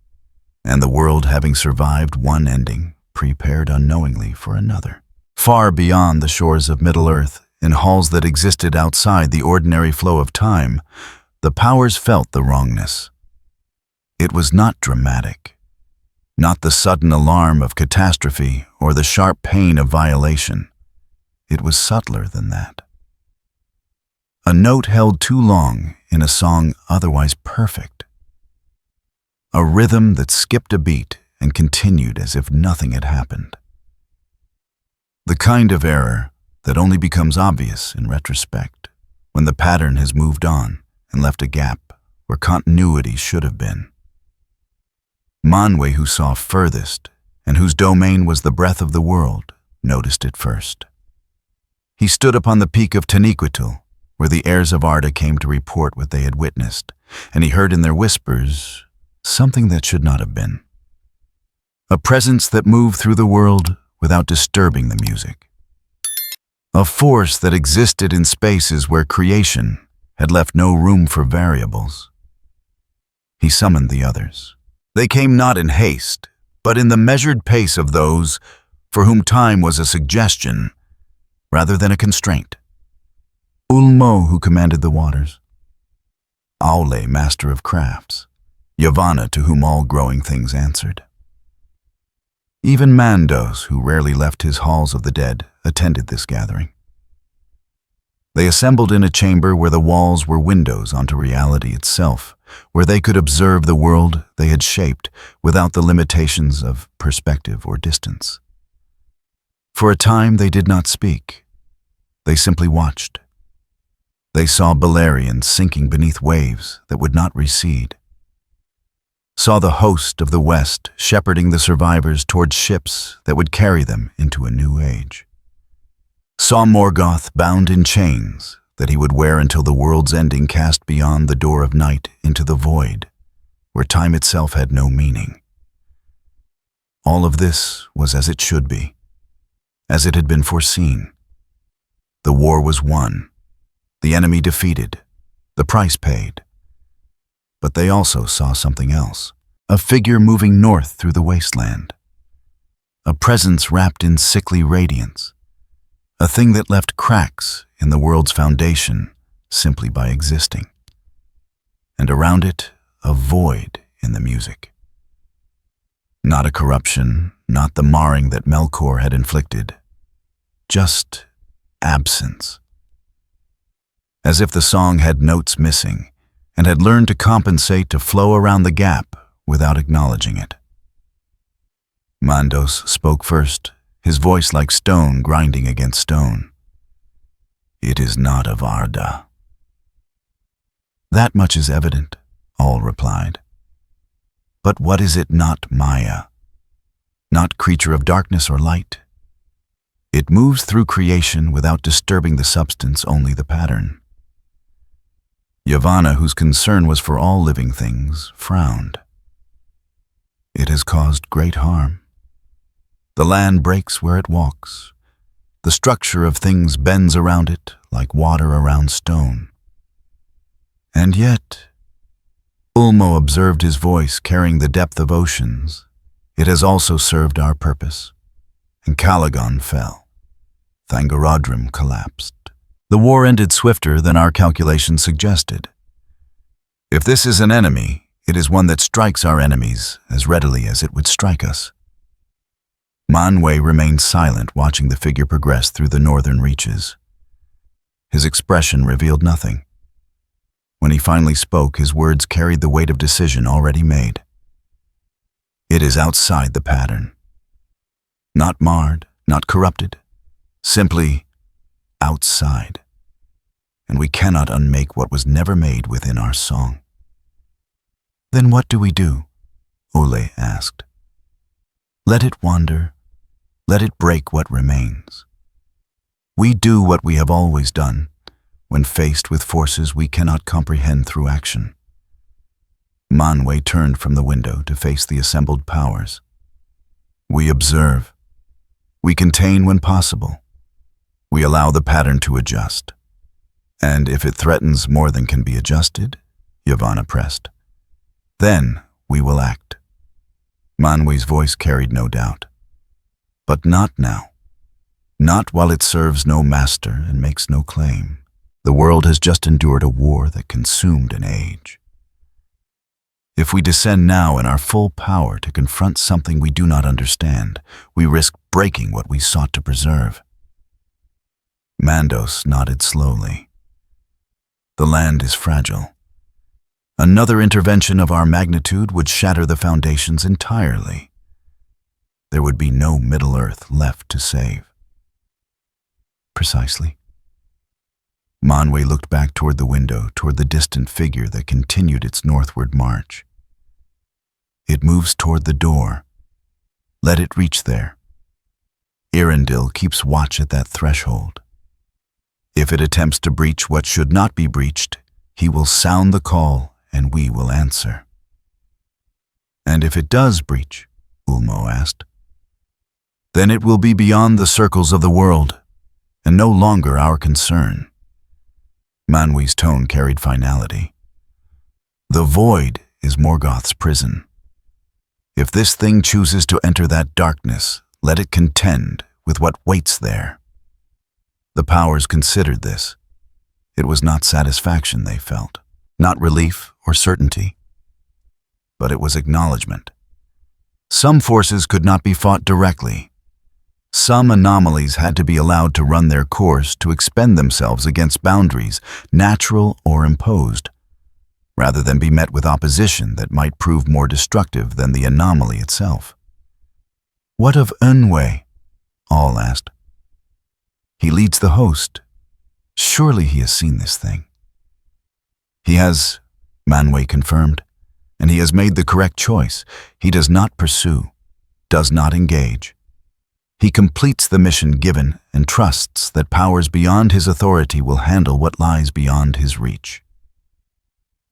and the world, having survived one ending, prepared unknowingly for another. Far beyond the shores of Middle-earth, in halls that existed outside the ordinary flow of time, the powers felt the wrongness. It was not dramatic, not the sudden alarm of catastrophe or the sharp pain of violation. It was subtler than that. A note held too long in a song otherwise perfect. A rhythm that skipped a beat and continued as if nothing had happened. The kind of error that only becomes obvious in retrospect, when the pattern has moved on and left a gap where continuity should have been. Manwe, who saw furthest and whose domain was the breath of the world, noticed it first. He stood upon the peak of Taniquetil, where the heirs of Arda came to report what they had witnessed, and he heard in their whispers something that should not have been. A presence that moved through the world without disturbing the music. A force that existed in spaces where creation had left no room for variables. He summoned the others. They came not in haste, but in the measured pace of those for whom time was a suggestion rather than a constraint. Ulmo, who commanded the waters. Aule, master of crafts. Yavanna, to whom all growing things answered. Even Mandos, who rarely left his halls of the dead, attended this gathering. They assembled in a chamber where the walls were windows onto reality itself, where they could observe the world they had shaped without the limitations of perspective or distance. For a time they did not speak. They simply watched. They saw Belerian sinking beneath waves that would not recede. Saw the host of the West shepherding the survivors towards ships that would carry them into a new age. Saw Morgoth bound in chains that he would wear until the world's ending cast beyond the door of night into the void, where time itself had no meaning. All of this was as it should be, as it had been foreseen. The war was won, the enemy defeated, the price paid. But they also saw something else, a figure moving north through the wasteland, a presence wrapped in sickly radiance, a thing that left cracks in the world's foundation simply by existing, and around it a void in the music. Not a corruption, not the marring that Melkor had inflicted, just absence. As if the song had notes missing and had learned to compensate to flow around the gap without acknowledging it. Mandos spoke first, his voice like stone grinding against stone. It is not of Arda. That much is evident, all replied. But what is it not Maya? Not creature of darkness or light? It moves through creation without disturbing the substance, only the pattern. Yavanna, whose concern was for all living things, frowned. It has caused great harm. The land breaks where it walks. The structure of things bends around it like water around stone. And yet, Ulmo observed his voice carrying the depth of oceans. It has also served our purpose. And Calagon fell. Thangorodrim collapsed. The war ended swifter than our calculations suggested. If this is an enemy, it is one that strikes our enemies as readily as it would strike us. Manwë remained silent, watching the figure progress through the northern reaches. His expression revealed nothing. When he finally spoke, his words carried the weight of decision already made. It is outside the pattern. Not marred, not corrupted. Simply outside. And we cannot unmake what was never made within our song. Then what do we do? Ole asked. Let it wander. Let it break what remains. We do what we have always done when faced with forces we cannot comprehend through action. Manwë turned from the window to face the assembled powers. We observe. We contain when possible. We allow the pattern to adjust. And if it threatens more than can be adjusted, Yavanna pressed, then we will act. Manwë's voice carried no doubt. But not now. Not while it serves no master and makes no claim. The world has just endured a war that consumed an age. If we descend now in our full power to confront something we do not understand, we risk breaking what we sought to preserve. Mandos nodded slowly. The land is fragile. Another intervention of our magnitude would shatter the foundations entirely. There would be no Middle-earth left to save. Precisely. Manwë looked back toward the window, toward the distant figure that continued its northward march. It moves toward the door. Let it reach there. Irindil keeps watch at that threshold. If it attempts to breach what should not be breached, he will sound the call and we will answer. And if it does breach, Ulmo asked, then it will be beyond the circles of the world and no longer our concern. Manwë's tone carried finality. The void is Morgoth's prison. If this thing chooses to enter that darkness, let it contend with what waits there. The powers considered this. It was not satisfaction they felt, not relief or certainty, but it was acknowledgement. Some forces could not be fought directly. Some anomalies had to be allowed to run their course, to expend themselves against boundaries, natural or imposed, rather than be met with opposition that might prove more destructive than the anomaly itself. What of Unwë? All asked. He leads the host. Surely he has seen this thing. He has, Manwë confirmed, and he has made the correct choice. He does not pursue, does not engage. He completes the mission given and trusts that powers beyond his authority will handle what lies beyond his reach.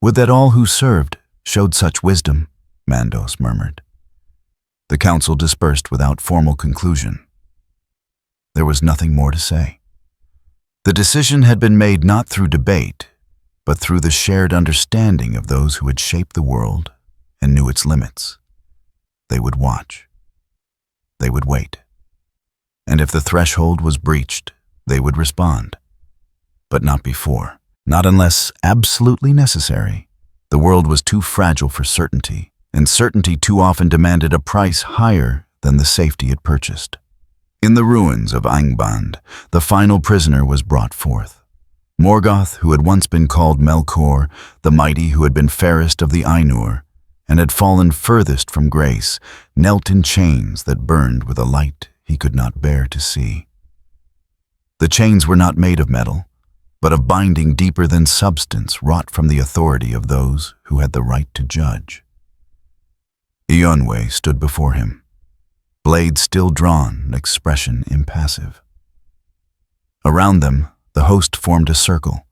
Would that all who served showed such wisdom, Mandos murmured. The council dispersed without formal conclusion. There was nothing more to say. The decision had been made not through debate, but through the shared understanding of those who had shaped the world and knew its limits. They would watch. They would wait. And if the threshold was breached, they would respond. But not before, not unless absolutely necessary. The world was too fragile for certainty, and certainty too often demanded a price higher than the safety it purchased. In the ruins of Angband, the final prisoner was brought forth. Morgoth, who had once been called Melkor, the mighty who had been fairest of the Ainur, and had fallen furthest from grace, knelt in chains that burned with a light he could not bear to see. The chains were not made of metal, but of binding deeper than substance wrought from the authority of those who had the right to judge. Eonwë stood before him, blade still drawn, expression impassive. Around them, the host formed a circle,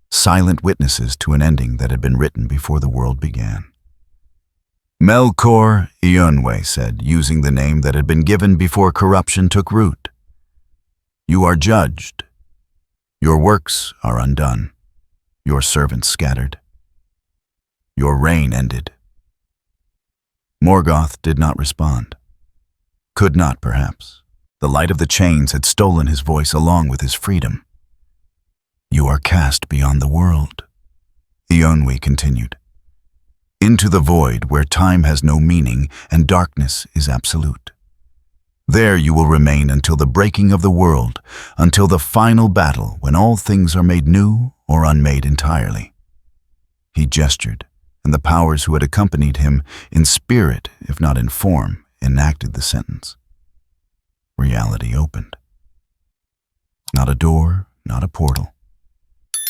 silent witnesses to an ending that had been written before the world began. Melkor Ionwe said, using the name that had been given before corruption took root. You are judged. Your works are undone. Your servants scattered. Your reign ended. Morgoth did not respond. Could not, perhaps. The light of the chains had stolen his voice along with his freedom. You are cast beyond the world, Ionwe continued, into the void where time has no meaning and darkness is absolute. There you will remain until the breaking of the world, until the final battle when all things are made new or unmade entirely. He gestured, and the powers who had accompanied him, in spirit if not in form, enacted the sentence. Reality opened. Not a door, not a portal.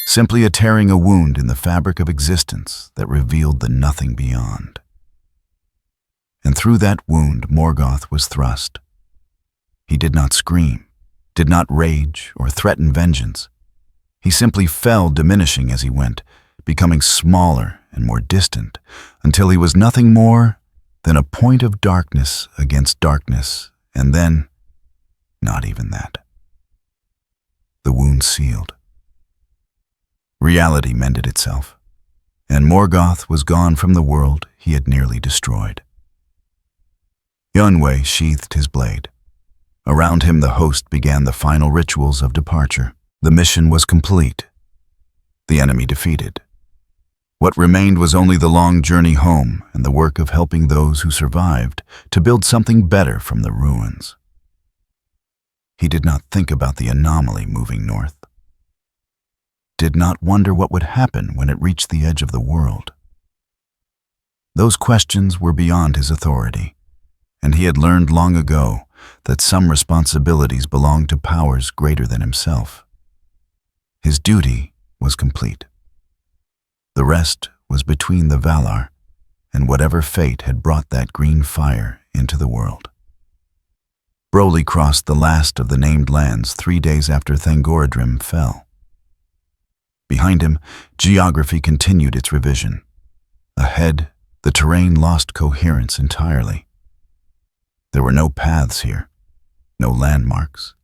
Simply a tearing a wound in the fabric of existence that revealed the nothing beyond. And through that wound Morgoth was thrust. He did not scream, did not rage or threaten vengeance. He simply fell, diminishing as he went, becoming smaller and more distant, until he was nothing more than a point of darkness against darkness, and then, not even that. The wound sealed. Reality mended itself, and Morgoth was gone from the world he had nearly destroyed. Ionwe sheathed his blade. Around him the host began the final rituals of departure. The mission was complete. The enemy defeated. What remained was only the long journey home and the work of helping those who survived to build something better from the ruins. He did not think about the anomaly moving north. Did not wonder what would happen when it reached the edge of the world. Those questions were beyond his authority, and he had learned long ago that some responsibilities belonged to powers greater than himself. His duty was complete. The rest was between the Valar and whatever fate had brought that green fire into the world. Broly crossed the last of the named lands 3 days after Thangorodrim fell. Behind him, geography continued its revision. Ahead, the terrain lost coherence entirely. There were no paths here, no landmarks.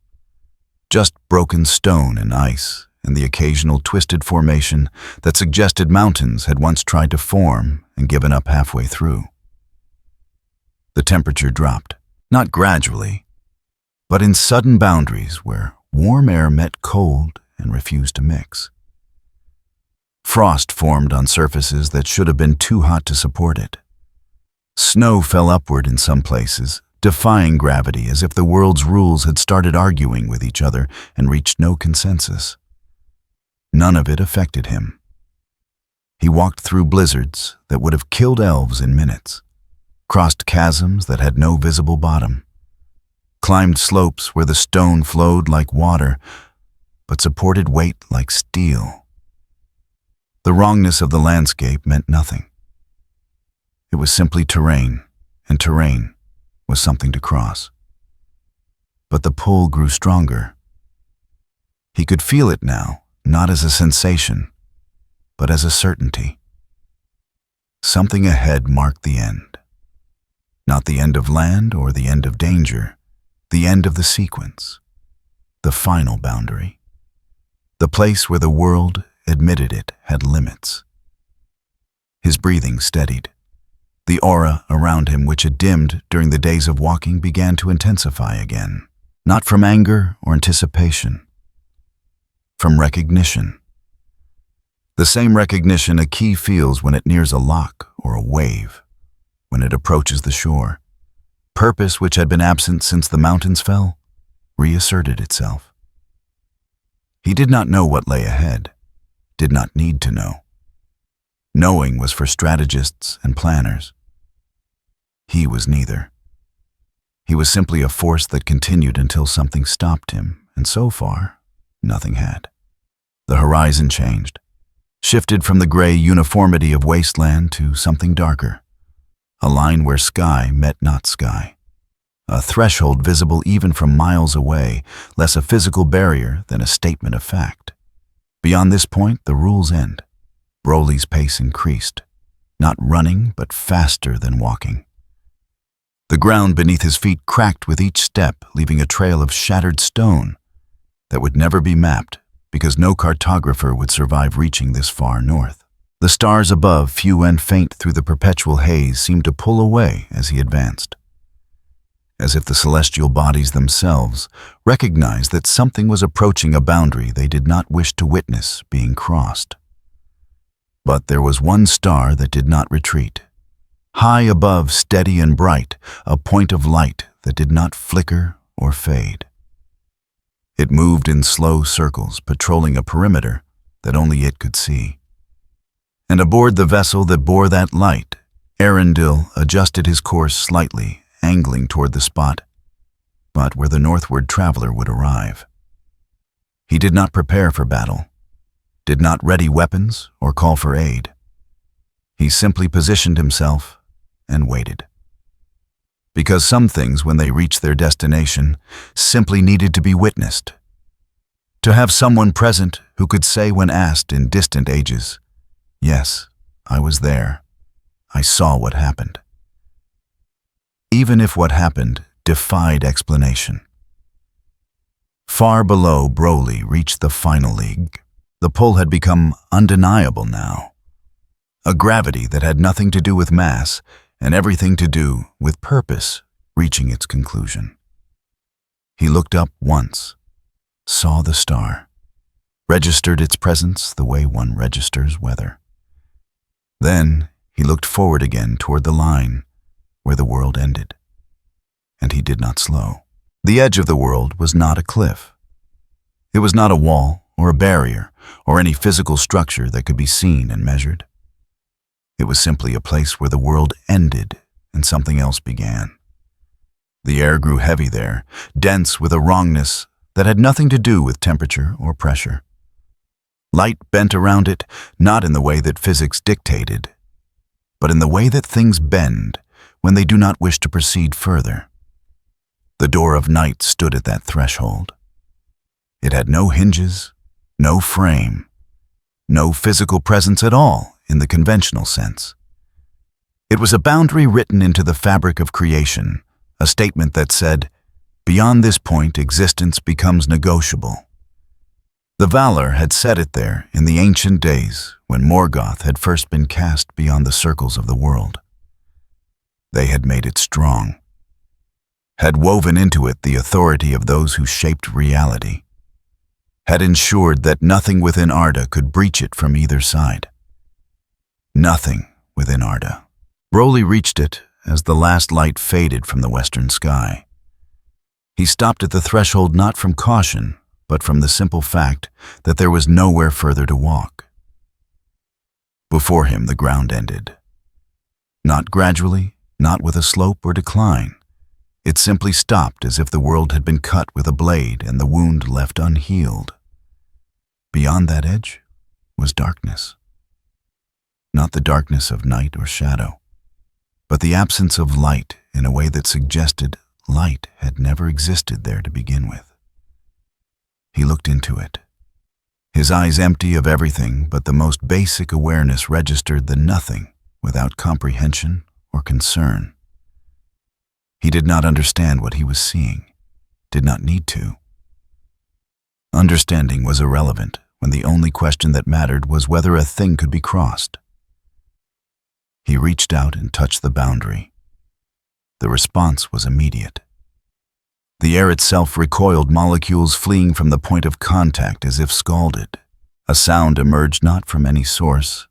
Just broken stone and ice, and the occasional twisted formation that suggested mountains had once tried to form and given up halfway through. The temperature dropped, not gradually, but in sudden boundaries where warm air met cold and refused to mix. Frost formed on surfaces that should have been too hot to support it. Snow fell upward in some places, defying gravity as if the world's rules had started arguing with each other and reached no consensus. None of it affected him. He walked through blizzards that would have killed elves in minutes, crossed chasms that had no visible bottom, climbed slopes where the stone flowed like water, but supported weight like steel. The wrongness of the landscape meant nothing. It was simply terrain, and terrain was something to cross. But the pull grew stronger. He could feel it now, not as a sensation, but as a certainty. Something ahead marked the end. Not the end of land or the end of danger, the end of the sequence, the final boundary, the place where the world admitted it had limits. His breathing steadied. The aura around him, which had dimmed during the days of walking, began to intensify again, not from anger or anticipation, from recognition. The same recognition a key feels when it nears a lock or a wave, when it approaches the shore. Purpose, which had been absent since the mountains fell, reasserted itself. He did not know what lay ahead, did not need to know. Knowing was for strategists and planners. He was neither. He was simply a force that continued until something stopped him, and so far, nothing had. The horizon changed, shifted from the gray uniformity of wasteland to something darker, a line where sky met not sky, a threshold visible even from miles away, less a physical barrier than a statement of fact. Beyond this point, the rules end. Broly's pace increased. not running, but faster than walking. The ground beneath his feet cracked with each step, leaving a trail of shattered stone that would never be mapped because no cartographer would survive reaching this far north. The stars above, few and faint through the perpetual haze, seemed to pull away as he advanced, as if the celestial bodies themselves recognized that something was approaching a boundary they did not wish to witness being crossed. But there was one star that did not retreat. High above, steady and bright, a point of light that did not flicker or fade. It moved in slow circles, patrolling a perimeter that only it could see. And aboard the vessel that bore that light, Arundel adjusted his course slightly, angling toward the spot, but where the northward traveler would arrive. He did not prepare for battle, did not ready weapons or call for aid. He simply positioned himself and waited. Because some things, when they reached their destination, simply needed to be witnessed. To have someone present who could say when asked in distant ages, "Yes, I was there. I saw what happened." Even if what happened defied explanation. Far below, Broly reached the final league. The pull had become undeniable now. A gravity that had nothing to do with mass and everything to do with purpose reaching its conclusion. He looked up once, saw the star, registered its presence the way one registers weather. Then he looked forward again toward the line where the world ended, and he did not slow. The edge of the world was not a cliff. It was not a wall or a barrier or any physical structure that could be seen and measured. It was simply a place where the world ended and something else began. The air grew heavy there, dense with a wrongness that had nothing to do with temperature or pressure. Light bent around it, not in the way that physics dictated, but in the way that things bend when they do not wish to proceed further. The door of night stood at that threshold. It had no hinges, no frame, no physical presence at all in the conventional sense. It was a boundary written into the fabric of creation, a statement that said, "Beyond this point, existence becomes negotiable." The Valar had set it there in the ancient days when Morgoth had first been cast beyond the circles of the world. They had made it strong, had woven into it the authority of those who shaped reality, had ensured that nothing within Arda could breach it from either side. Nothing within Arda. Broly reached it as the last light faded from the western sky. He stopped at the threshold not from caution, but from the simple fact that there was nowhere further to walk. Before him the ground ended. Not gradually, not with a slope or decline. It simply stopped as if the world had been cut with a blade and the wound left unhealed. Beyond that edge was darkness. Not the darkness of night or shadow, but the absence of light in a way that suggested light had never existed there to begin with. He looked into it, his eyes empty of everything but the most basic awareness registered the nothing without comprehension or concern. He did not understand what he was seeing, did not need to. Understanding was irrelevant when the only question that mattered was whether a thing could be crossed. He reached out and touched the boundary. The response was immediate. The air itself recoiled, molecules fleeing from the point of contact as if scalded. A sound emerged not from any source,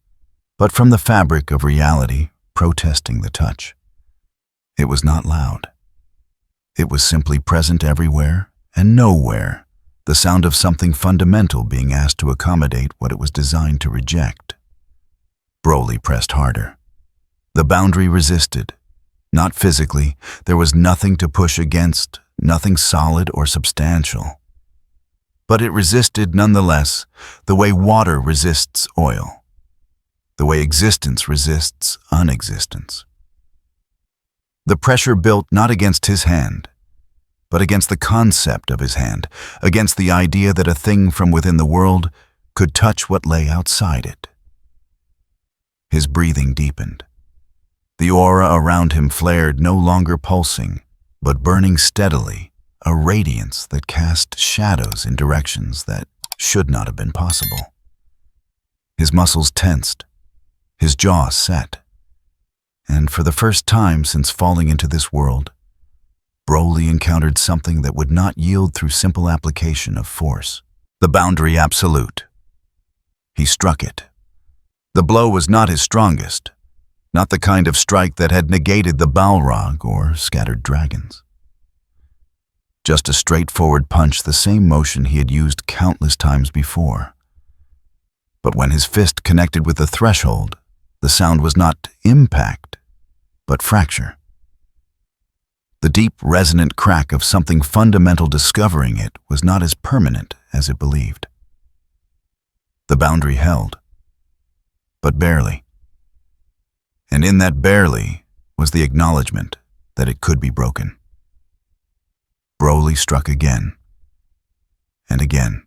but from the fabric of reality protesting the touch. It was not loud. It was simply present everywhere and nowhere, the sound of something fundamental being asked to accommodate what it was designed to reject. Broly pressed harder. The boundary resisted. Not physically, there was nothing to push against, nothing solid or substantial. But it resisted nonetheless, the way water resists oil, the way existence resists unexistence. The pressure built not against his hand, but against the concept of his hand, against the idea that a thing from within the world could touch what lay outside it. His breathing deepened. The aura around him flared, no longer pulsing, but burning steadily, a radiance that cast shadows in directions that should not have been possible. His muscles tensed, his jaw set, and for the first time since falling into this world, Broly encountered something that would not yield through simple application of force. The boundary absolute. He struck it. The blow was not his strongest, not the kind of strike that had negated the Balrog or scattered dragons. Just a straightforward punch, the same motion he had used countless times before. But when his fist connected with the threshold, the sound was not impact, but fracture. The deep, resonant crack of something fundamental discovering it was not as permanent as it believed. The boundary held, but barely. And in that barely was the acknowledgement that it could be broken. Broly struck again, and again.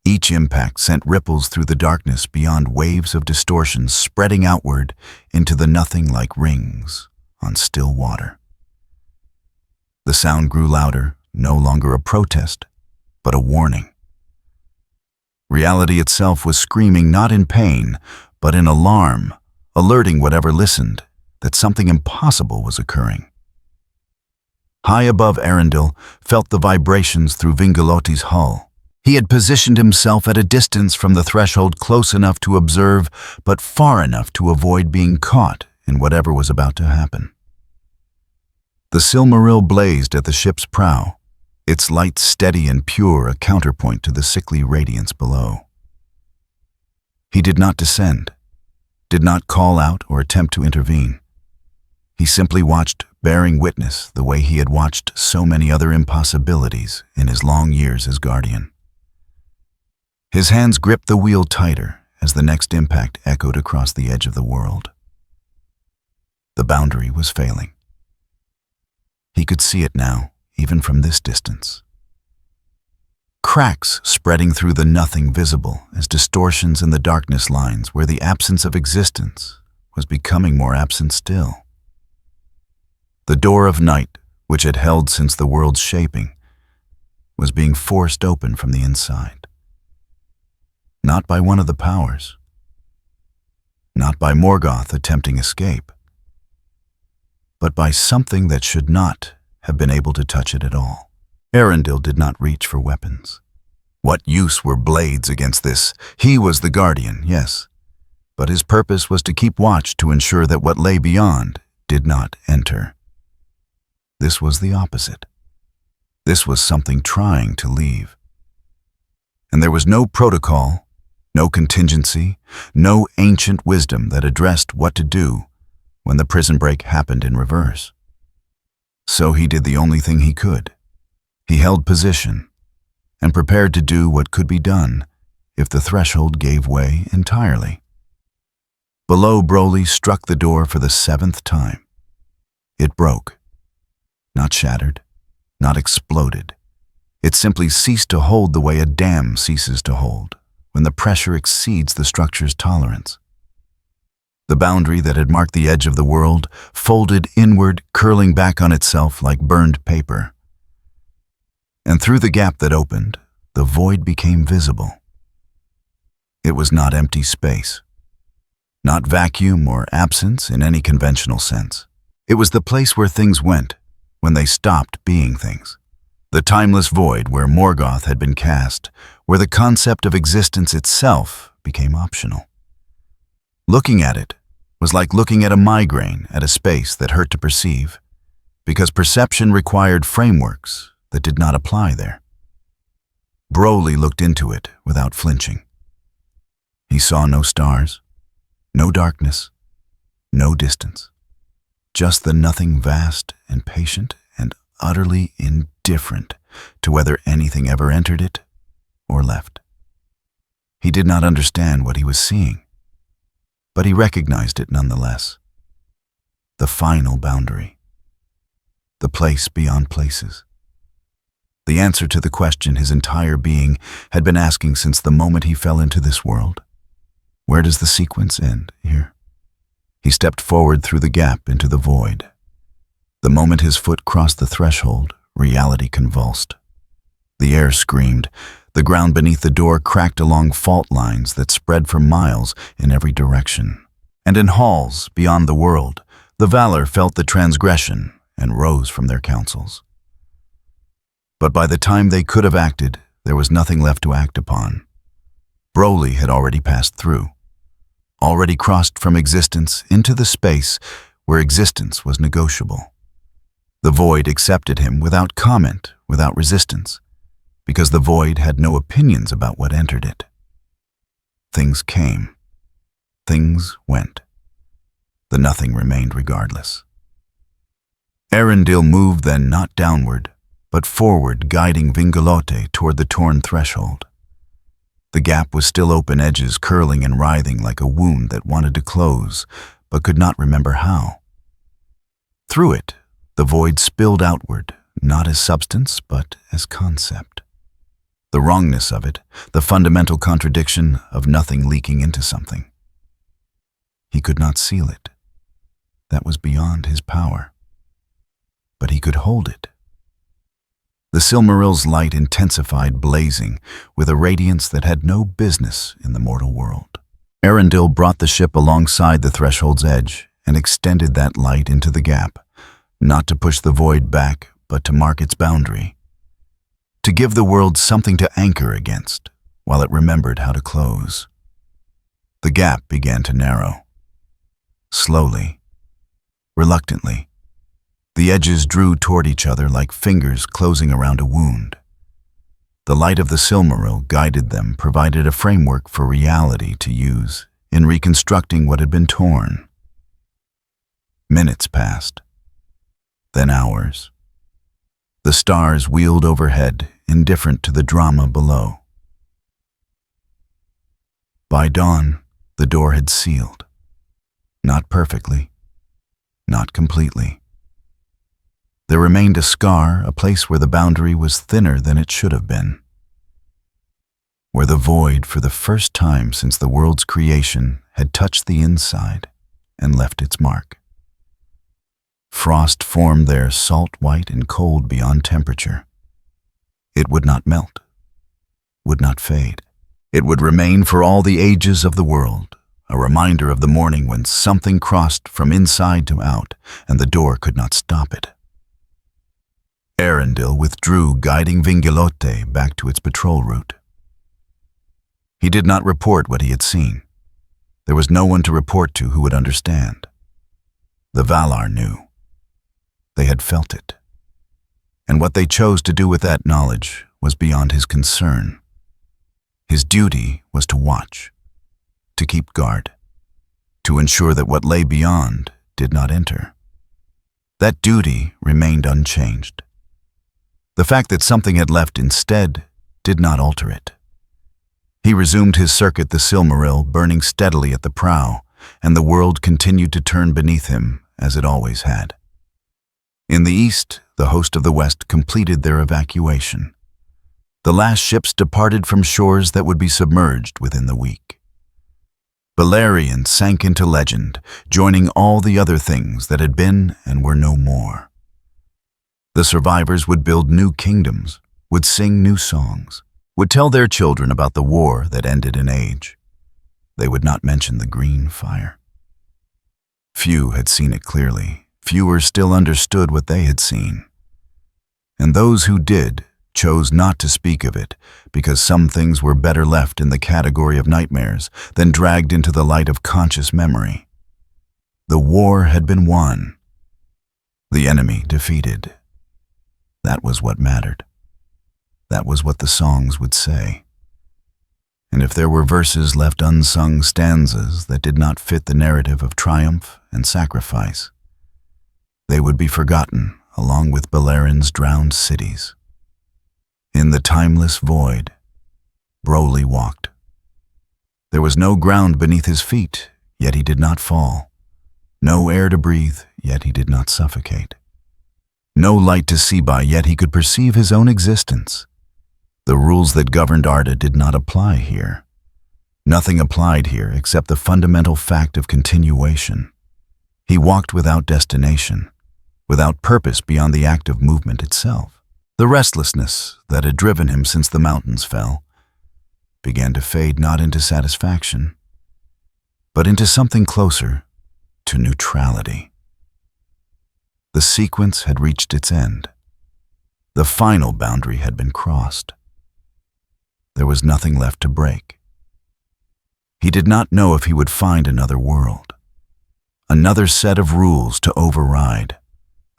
Each impact sent ripples through the darkness beyond waves of distortion spreading outward into the nothing like rings on still water. The sound grew louder, no longer a protest, but a warning. Reality itself was screaming not in pain, but in alarm, alerting whatever listened that something impossible was occurring. High above Arendelle felt the vibrations through Vingolotti's hull. He had positioned himself at a distance from the threshold, close enough to observe, but far enough to avoid being caught in whatever was about to happen. The Silmaril blazed at the ship's prow, its light steady and pure, a counterpoint to the sickly radiance below. He did not descend, did not call out or attempt to intervene. He simply watched, bearing witness the way he had watched so many other impossibilities in his long years as guardian. His hands gripped the wheel tighter as the next impact echoed across the edge of the world. The boundary was failing. He could see it now, even from this distance. Cracks spreading through the nothing visible as distortions in the darkness lines where the absence of existence was becoming more absent still. The door of night, which had held since the world's shaping, was being forced open from the inside. Not by one of the powers. Not by Morgoth attempting escape. But by something that should not have been able to touch it at all. Arendelle did not reach for weapons. What use were blades against this? He was the guardian, yes, but his purpose was to keep watch to ensure that what lay beyond did not enter. This was the opposite. This was something trying to leave. And there was no protocol, no contingency, no ancient wisdom that addressed what to do when the prison break happened in reverse. So he did the only thing he could. He held position and prepared to do what could be done if the threshold gave way entirely. Below, Broly struck the door for the 7th time. It broke. Not shattered, not exploded. It simply ceased to hold the way a dam ceases to hold when the pressure exceeds the structure's tolerance. The boundary that had marked the edge of the world folded inward, curling back on itself like burned paper. And through the gap that opened, the void became visible. It was not empty space, not vacuum or absence in any conventional sense. It was the place where things went when they stopped being things. The timeless void where Morgoth had been cast, where the concept of existence itself became optional. Looking at it was like looking at a migraine at a space that hurt to perceive, because perception required frameworks that did not apply there. Broly looked into it without flinching. He saw no stars, no darkness, no distance, just the nothing vast and patient and utterly indifferent to whether anything ever entered it or left. He did not understand what he was seeing, but he recognized it nonetheless. The final boundary. The place beyond places. The answer to the question his entire being had been asking since the moment he fell into this world. Where does the sequence end here? He stepped forward through the gap into the void. The moment his foot crossed the threshold, reality convulsed. The air screamed. The ground beneath the door cracked along fault lines that spread for miles in every direction. And in halls beyond the world, the Valar felt the transgression and rose from their councils. But by the time they could have acted, there was nothing left to act upon. Broly had already passed through, already crossed from existence into the space where existence was negotiable. The void accepted him without comment, without resistance, because the void had no opinions about what entered it. Things came. Things went. The nothing remained regardless. Arendil moved then not downward, but forward, guiding Vingalote toward the torn threshold. The gap was still open, edges curling and writhing like a wound that wanted to close, but could not remember how. Through it, the void spilled outward, not as substance, but as concept. The wrongness of it, the fundamental contradiction of nothing leaking into something. He could not seal it. That was beyond his power. But he could hold it. The Silmarill's light intensified, blazing, with a radiance that had no business in the mortal world. Arendil brought the ship alongside the threshold's edge and extended that light into the gap, not to push the void back, but to mark its boundary. To give the world something to anchor against, while it remembered how to close. The gap began to narrow. Slowly, reluctantly, the edges drew toward each other like fingers closing around a wound. The light of the Silmaril guided them, provided a framework for reality to use in reconstructing what had been torn. Minutes passed, then hours. The stars wheeled overhead, indifferent to the drama below. By dawn, the door had sealed. Not perfectly, not completely. There remained a scar, a place where the boundary was thinner than it should have been. Where the void, for the first time since the world's creation, had touched the inside and left its mark. Frost formed there, salt white and cold beyond temperature. It would not melt, would not fade. It would remain for all the ages of the world, a reminder of the morning when something crossed from inside to out, and the door could not stop it. Arendil withdrew, guiding Vingalote back to its patrol route. He did not report what he had seen. There was no one to report to who would understand. The Valar knew. They had felt it. And what they chose to do with that knowledge was beyond his concern. His duty was to watch, to keep guard, to ensure that what lay beyond did not enter. That duty remained unchanged. The fact that something had left instead did not alter it. He resumed his circuit, the Silmaril burning steadily at the prow, and the world continued to turn beneath him as it always had. In the east, the host of the west completed their evacuation. The last ships departed from shores that would be submerged within the week. Belerian sank into legend, joining all the other things that had been and were no more. The survivors would build new kingdoms, would sing new songs, would tell their children about the war that ended in age. They would not mention the green fire. Few had seen it clearly. Fewer still understood what they had seen. And those who did chose not to speak of it because some things were better left in the category of nightmares than dragged into the light of conscious memory. The war had been won. The enemy defeated. That was what mattered. That was what the songs would say. And if there were verses left unsung, stanzas that did not fit the narrative of triumph and sacrifice, they would be forgotten along with Beleriand's drowned cities. In the timeless void, Broly walked. There was no ground beneath his feet, yet he did not fall. No air to breathe, yet he did not suffocate. No light to see by, yet he could perceive his own existence. The rules that governed Arda did not apply here. Nothing applied here except the fundamental fact of continuation. He walked without destination, without purpose beyond the act of movement itself. The restlessness that had driven him since the mountains fell began to fade not into satisfaction, but into something closer to neutrality. The sequence had reached its end. The final boundary had been crossed. There was nothing left to break. He did not know if he would find another world, another set of rules to override,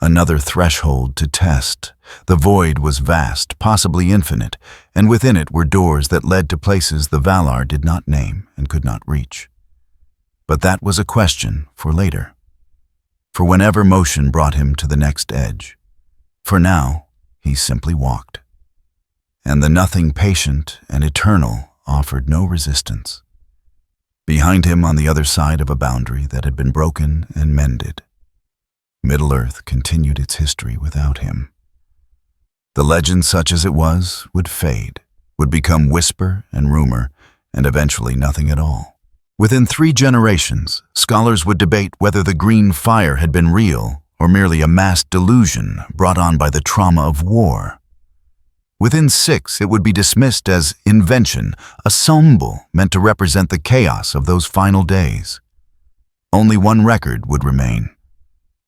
another threshold to test. The void was vast, possibly infinite, and within it were doors that led to places the Valar did not name and could not reach. But that was a question for later, for whenever motion brought him to the next edge. For now, he simply walked, and the nothing patient and eternal offered no resistance. Behind him, on the other side of a boundary that had been broken and mended, Middle-earth continued its history without him. The legend, such as it was, would fade, would become whisper and rumor, and eventually nothing at all. Within 3 generations, scholars would debate whether the green fire had been real or merely a mass delusion brought on by the trauma of war. Within 6, it would be dismissed as invention, a symbol meant to represent the chaos of those final days. Only one record would remain,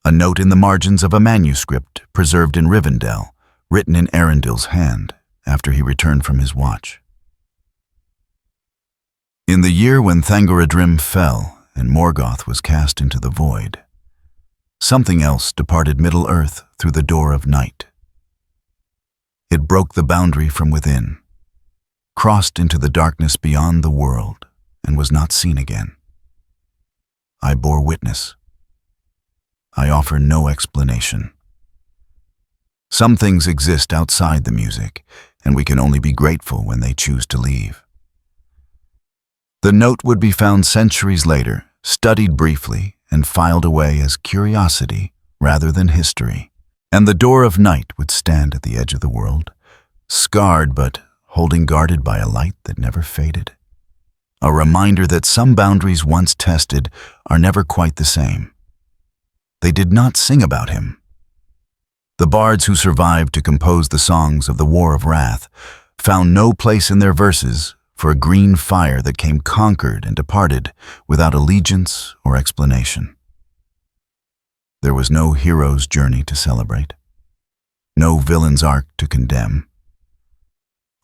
a note in the margins of a manuscript preserved in Rivendell, written in Arundel's hand after he returned from his watch. In the year when Thangorodrim fell and Morgoth was cast into the void, something else departed Middle-earth through the door of night. It broke the boundary from within, crossed into the darkness beyond the world, and was not seen again. I bore witness. I offer no explanation. Some things exist outside the music, and we can only be grateful when they choose to leave. The note would be found centuries later, studied briefly, and filed away as curiosity rather than history. And the door of night would stand at the edge of the world, scarred but holding guarded by a light that never faded. A reminder that some boundaries once tested are never quite the same. They did not sing about him. The bards who survived to compose the songs of the War of Wrath found no place in their verses for a green fire that came conquered and departed without allegiance or explanation. There was no hero's journey to celebrate, no villain's arc to condemn,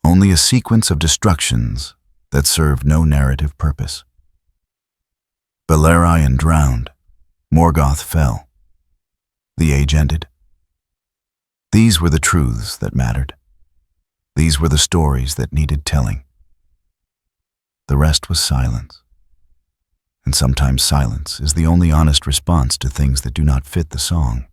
only a sequence of destructions that served no narrative purpose. Belerian drowned, Morgoth fell. The age ended. These were the truths that mattered. These were the stories that needed telling. The rest was silence. And sometimes silence is the only honest response to things that do not fit the song.